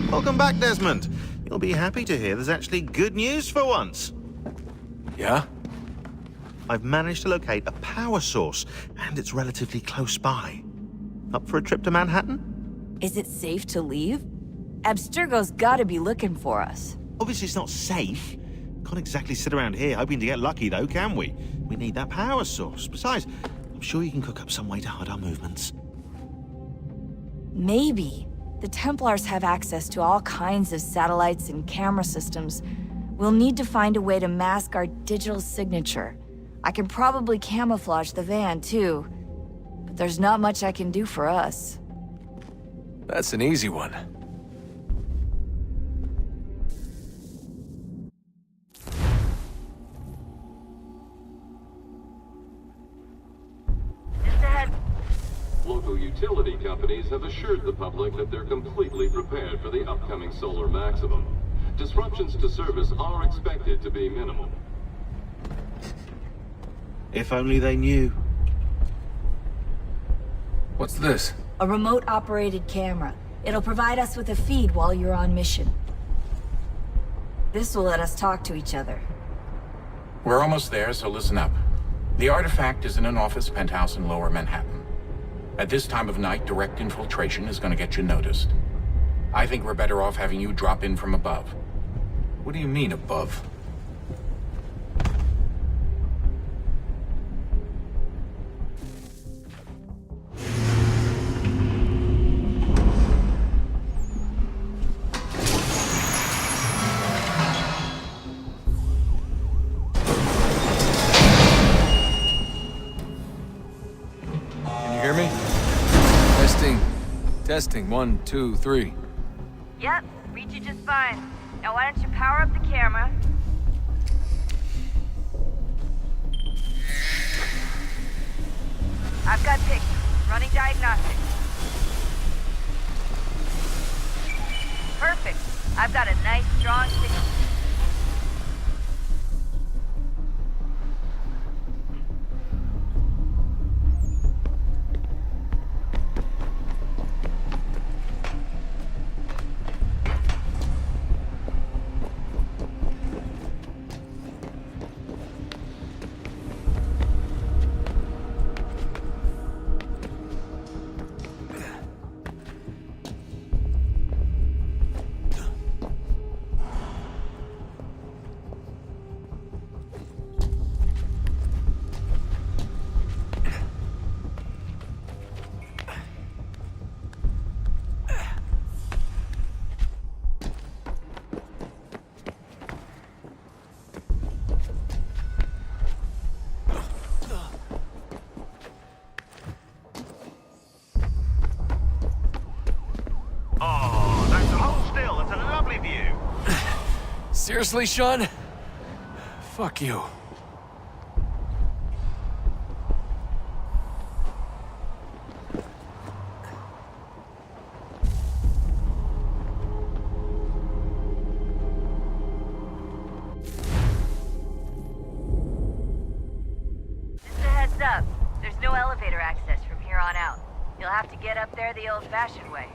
Welcome back, Desmond. You'll be happy to hear there's actually good news for once. Yeah? I've managed to locate a power source, and it's relatively close by. Up for a trip to Manhattan? Is it safe to leave? Abstergo's gotta be looking for us. Obviously it's not safe. Can't exactly sit around here hoping to get lucky, though, can we? We need that power source. Besides, I'm sure you can cook up some way to hide our movements. Maybe. The Templars have access to all kinds of satellites and camera systems. We'll need to find a way to mask our digital signature. I can probably camouflage the van, too. But there's not much I can do for us. That's an easy one. Local utility companies have assured the public that they're completely prepared for the upcoming solar maximum. Disruptions to service are expected to be minimal. If only they knew. What's this? A remote-operated camera. It'll provide us with a feed while you're on mission. This will let us talk to each other. We're almost there, so listen up. The artifact is in an office penthouse in Lower Manhattan. At this time of night, direct infiltration is going to get you noticed. I think we're better off having you drop in from above. What do you mean, above? Testing, 1, 2, 3. Yep, read you just fine. Now why don't you power up the camera? I've got pictures. Running diagnostics. Perfect. I've got a nice, strong signal. Seriously, Sean? Fuck you. Just a heads up. There's no elevator access from here on out. You'll have to get up there the old-fashioned way.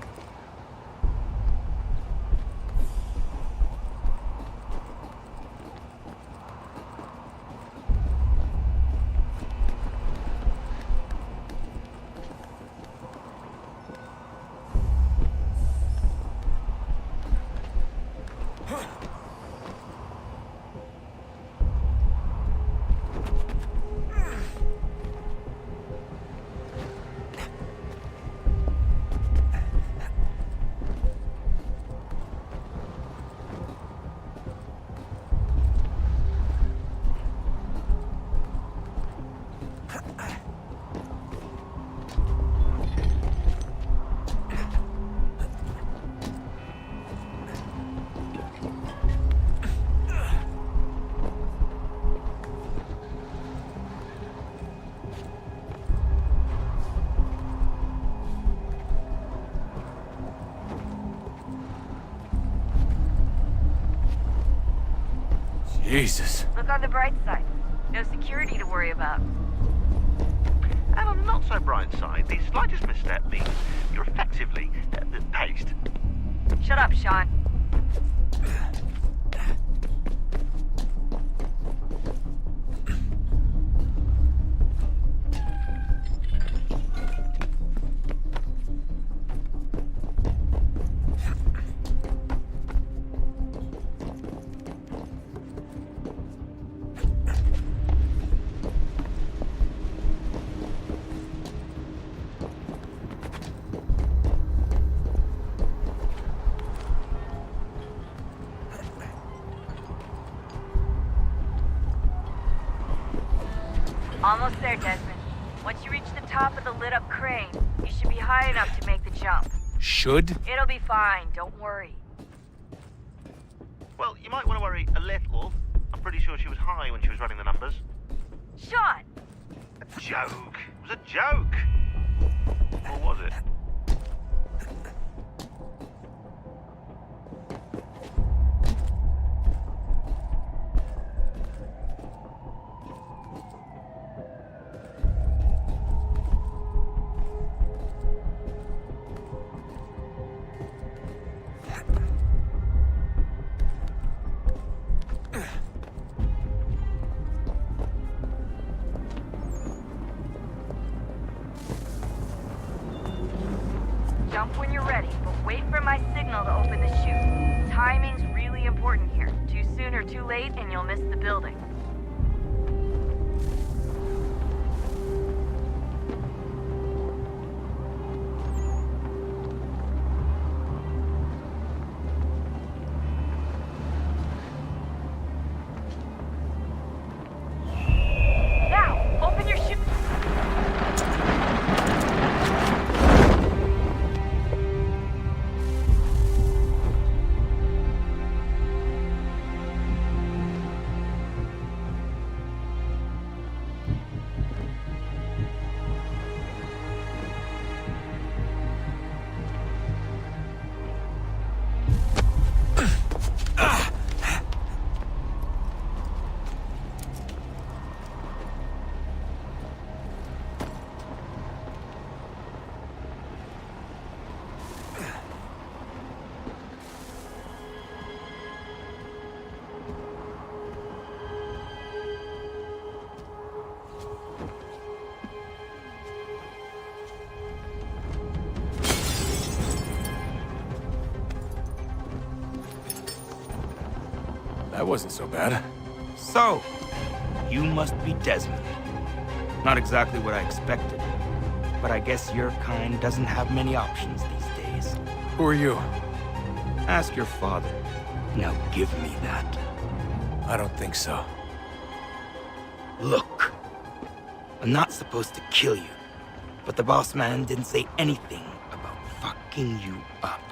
Jesus. Look on the bright side. No security to worry about. And on the not so bright side, the slightest misstep means you're effectively paced. Shut up, Sean. Almost there, Desmond. Once you reach the top of the lit-up crane, you should be high enough to make the jump. Should? It'll be fine, don't worry. Well, you might want to worry a little. I'm pretty sure she was high when she was running the numbers. Sean! A joke. It was a joke. Or was it? Jump when you're ready, but wait for my signal to open the chute. Timing's really important here. Too soon or too late, and you'll miss the building. Now, open your chute. That wasn't so bad. So, you must be Desmond. Not exactly what I expected, but I guess your kind doesn't have many options these days. Who are you? Ask your father. Now give me that. I don't think so. Look, I'm not supposed to kill you, but the boss man didn't say anything about fucking you up.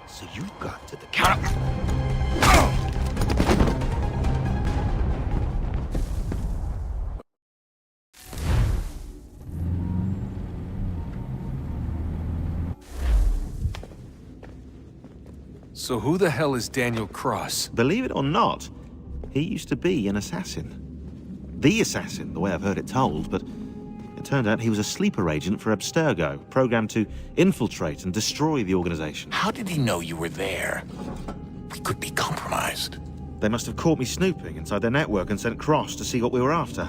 So you've got to the count of... So who the hell is Daniel Cross? Believe it or not, he used to be an assassin. The assassin, the way I've heard it told, but it turned out he was a sleeper agent for Abstergo, programmed to infiltrate and destroy the organization. How did he know you were there? We could be compromised. They must have caught me snooping inside their network and sent Cross to see what we were after.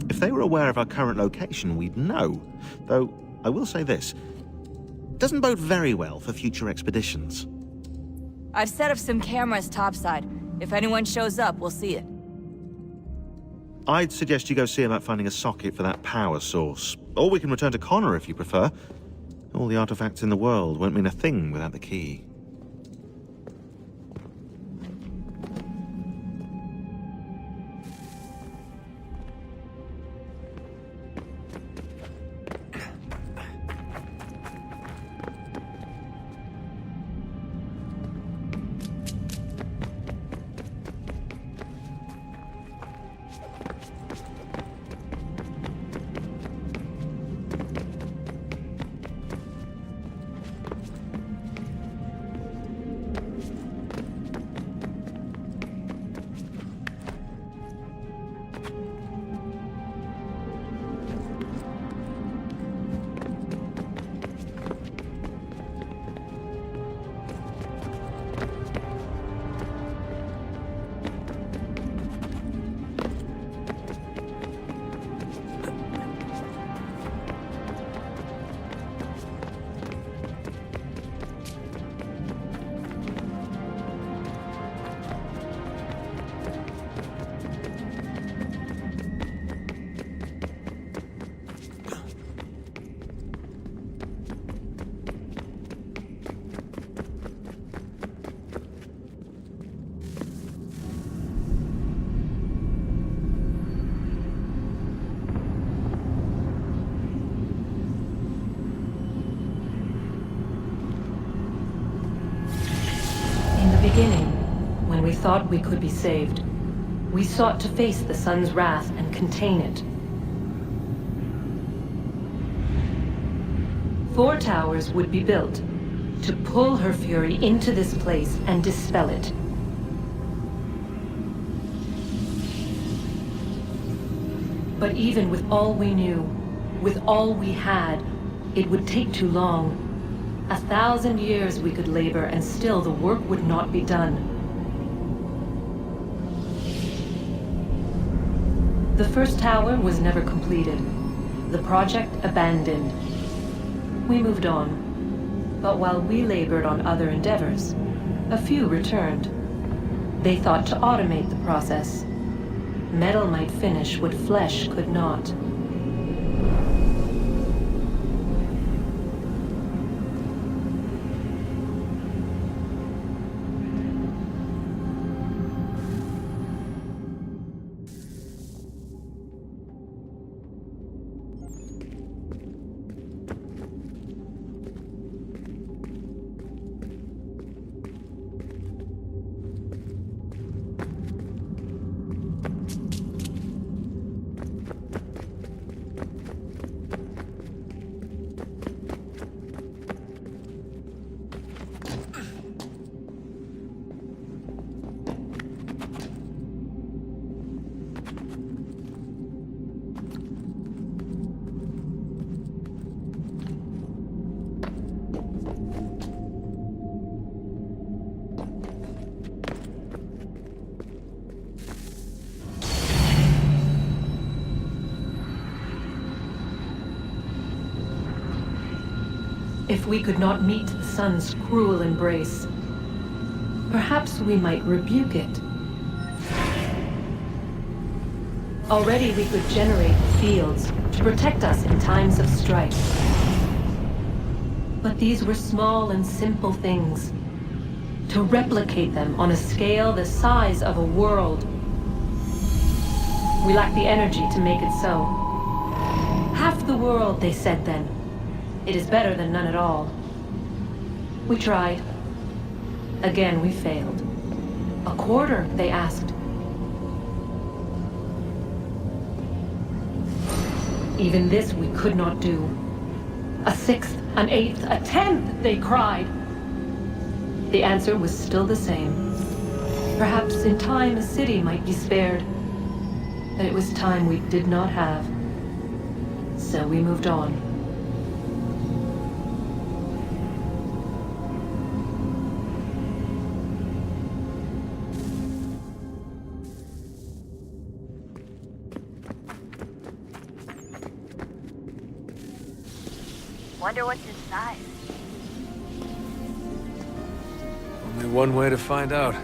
If they were aware of our current location, we'd know. Though, I will say this, doesn't bode very well for future expeditions. I've set up some cameras topside. If anyone shows up, we'll see it. I'd suggest you go see about finding a socket for that power source. Or we can return to Connor if you prefer. All the artifacts in the world won't mean a thing without the key. beginning, when we thought we could be saved, we sought to face the sun's wrath and contain it. 4 towers would be built to pull her fury into this place and dispel it. But even with all we knew, with all we had, it would take too long. 1,000 years we could labor, and still the work would not be done. The first tower was never completed. The project abandoned. We moved on. But while we labored on other endeavors, a few returned. They thought to automate the process. Metal might finish what flesh could not. If we could not meet the sun's cruel embrace, perhaps we might rebuke it. Already we could generate fields to protect us in times of strife. But these were small and simple things. To replicate them on a scale the size of a world, we lack the energy to make it so. Half the world, they said then. It is better than none at all. We tried. Again, we failed. A quarter, they asked. Even this we could not do. A 1/6, an 1/8, a 1/10, they cried. The answer was still the same. Perhaps in time a city might be spared. But it was time we did not have. So we moved on. Wonder what's inside. Only one way to find out.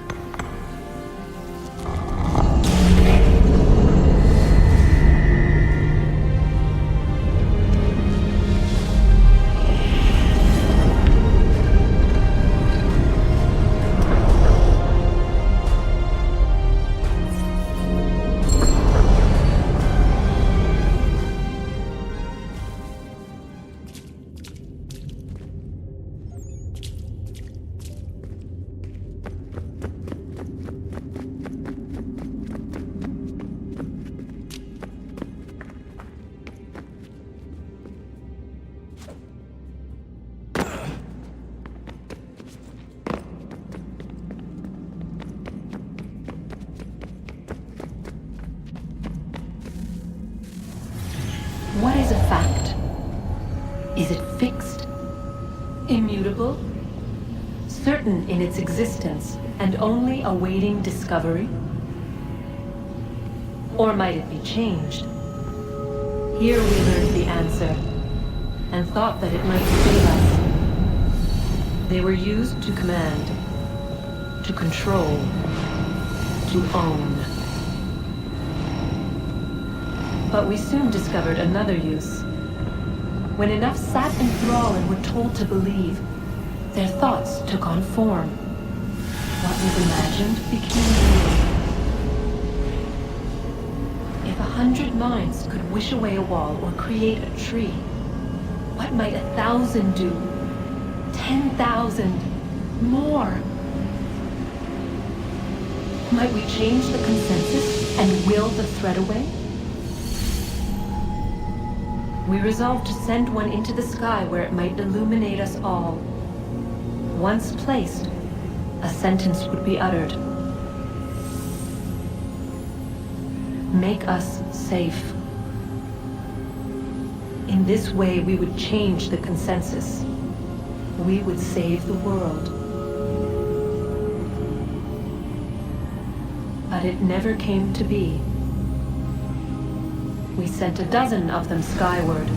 What is a fact? Is it fixed? Immutable? Certain in its existence and only awaiting discovery? Or might it be changed? Here we learned the answer, and thought that it might save us. They were used to command, to control, to own. But we soon discovered another use. When enough sat in thrall and were told to believe, their thoughts took on form. What was imagined became real. If 100 minds could wish away a wall or create a tree, what might 1,000 do? 10,000? More? Might we change the consensus and will the threat away? We resolved to send one into the sky where it might illuminate us all. Once placed, a sentence would be uttered. Make us safe. In this way, we would change the consensus. We would save the world. But it never came to be. We sent a dozen of them skyward,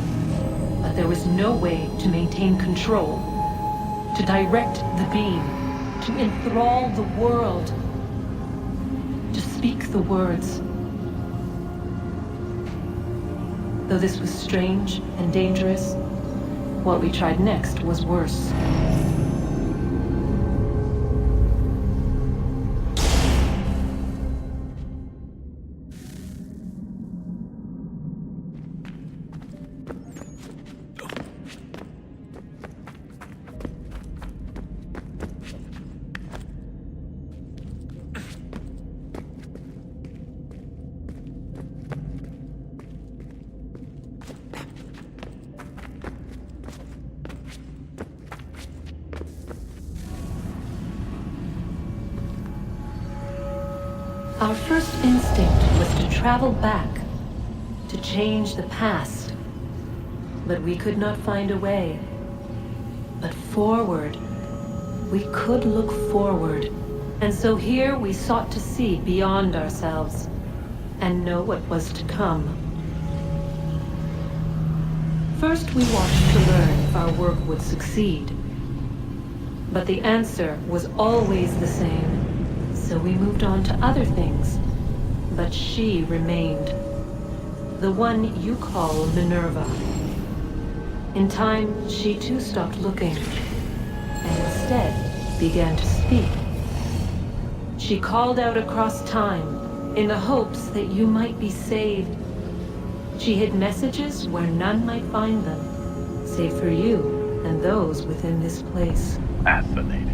but there was no way to maintain control, to direct the beam, to enthrall the world, to speak the words. Though this was strange and dangerous, what we tried next was worse. Our first instinct was to travel back, to change the past. But we could not find a way. But forward, we could look forward. And so here we sought to see beyond ourselves, and know what was to come. First we watched to learn if our work would succeed. But the answer was always the same. So we moved on to other things, but she remained. The one you call Minerva. In time, she too stopped looking, and instead began to speak. She called out across time, in the hopes that you might be saved. She hid messages where none might find them, save for you and those within this place. Fascinating.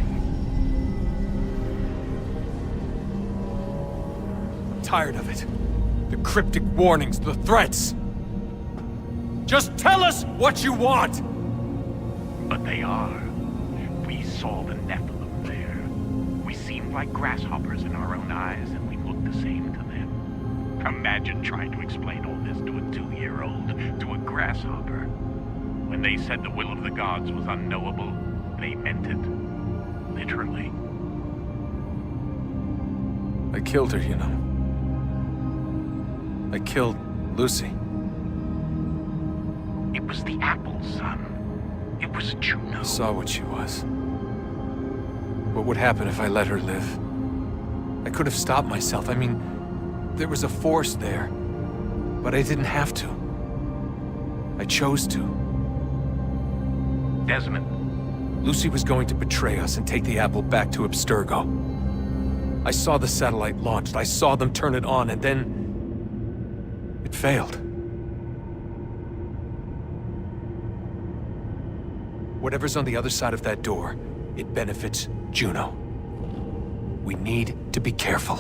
Tired of it. The cryptic warnings, the threats. Just tell us what you want! But they are. We saw the Nephilim there. We seemed like grasshoppers in our own eyes, and we looked the same to them. Imagine trying to explain all this to a 2-year-old, to a grasshopper. When they said the will of the gods was unknowable, they meant it. Literally. I killed her, you know. I killed Lucy. It was the apple, son. It was Juno. I saw what she was. What would happen if I let her live? I could have stopped myself. I mean, there was a force there. But I didn't have to. I chose to. Desmond. Lucy was going to betray us and take the apple back to Abstergo. I saw the satellite launched. I saw them turn it on, and then it failed. Whatever's on the other side of that door, it benefits Juno. We need to be careful.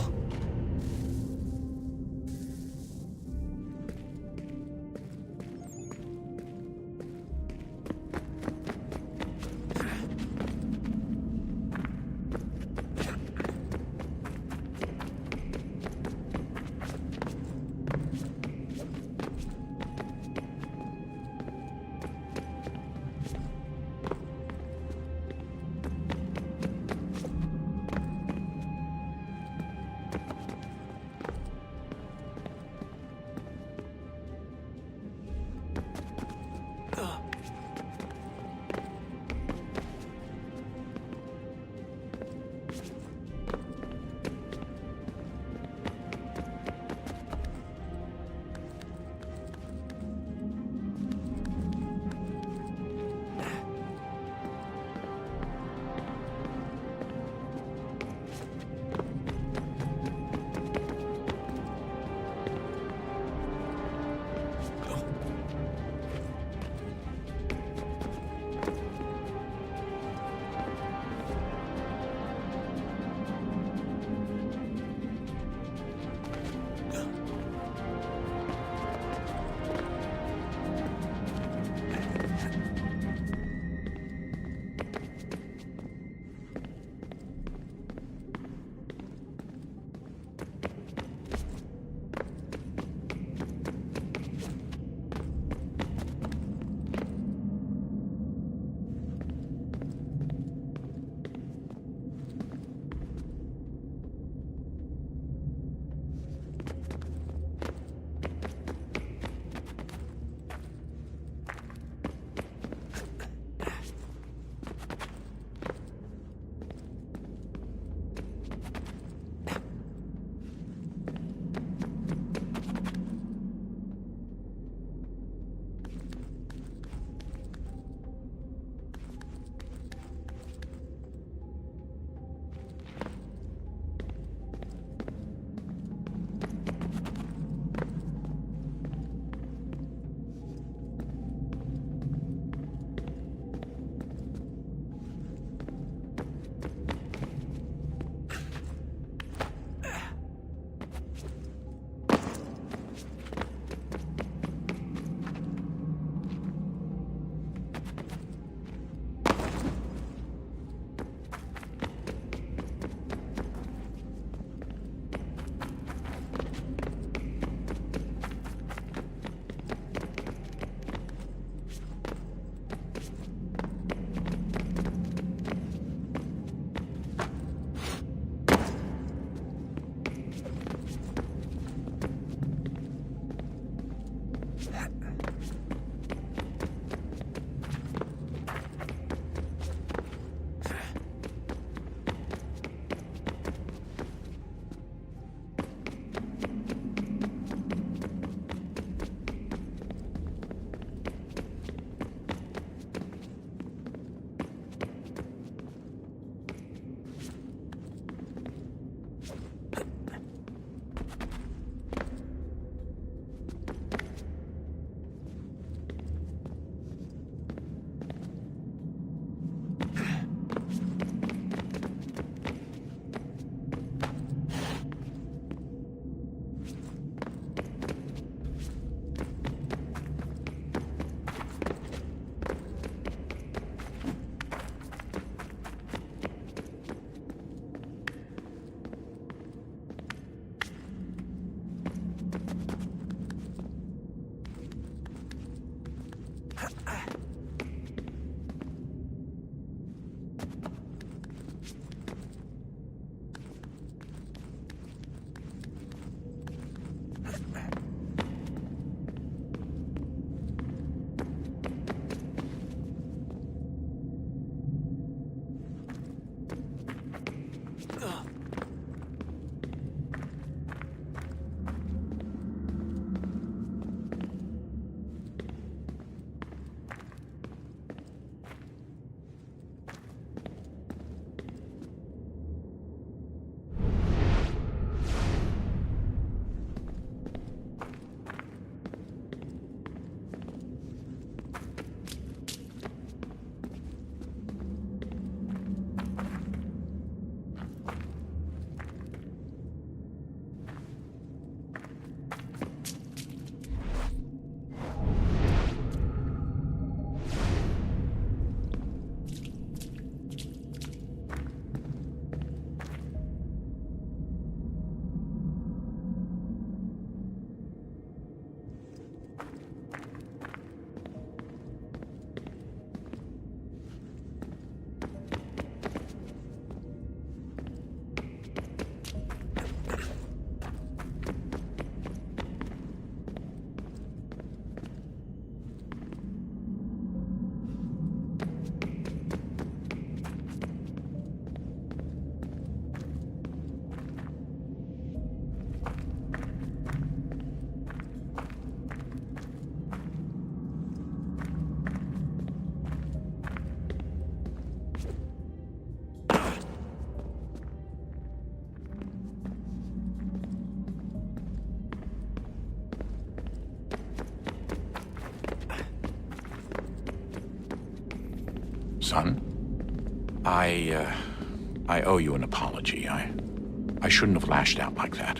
son. I owe you an apology. I shouldn't have lashed out like that.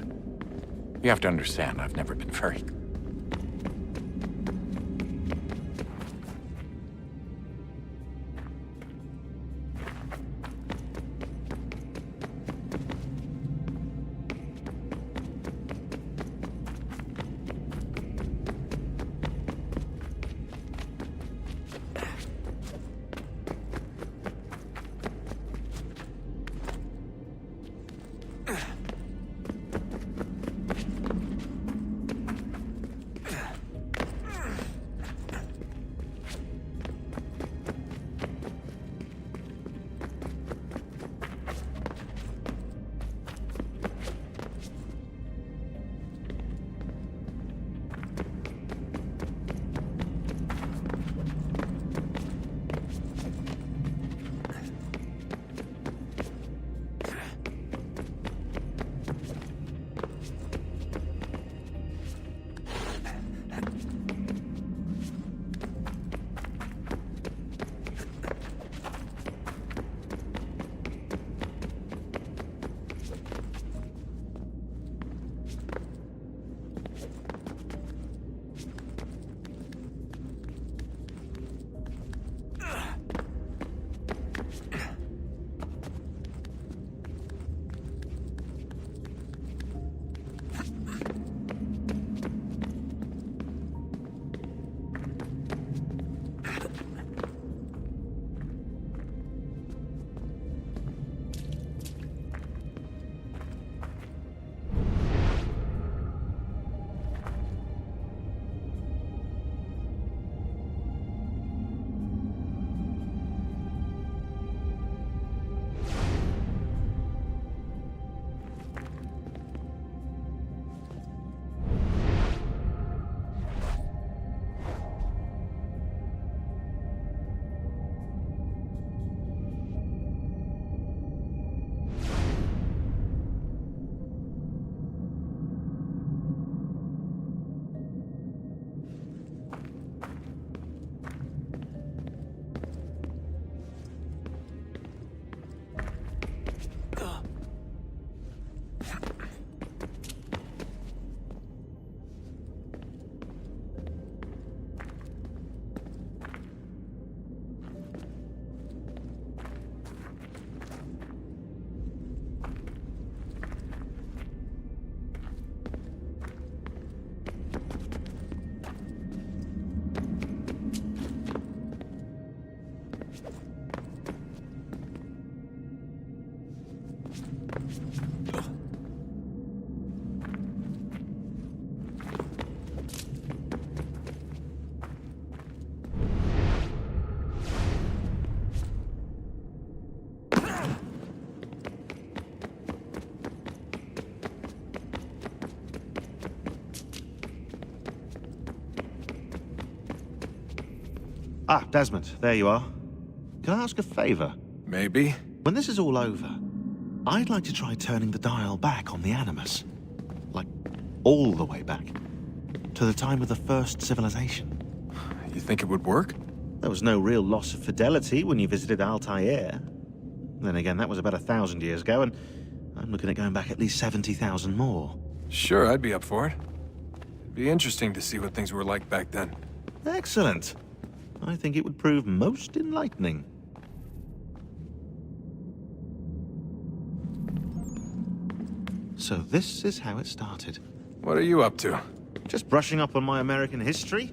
You have to understand, I've never been very... Ah, Desmond, there you are. Can I ask a favor? Maybe. When this is all over, I'd like to try turning the dial back on the Animus. Like, all the way back. To the time of the first civilization. You think it would work? There was no real loss of fidelity when you visited Altair. Then again, that was about 1,000 years ago, and I'm looking at going back at least 70,000 more. Sure, I'd be up for it. It'd be interesting to see what things were like back then. Excellent. I think it would prove most enlightening. So this is how it started. What are you up to? Just brushing up on my American history.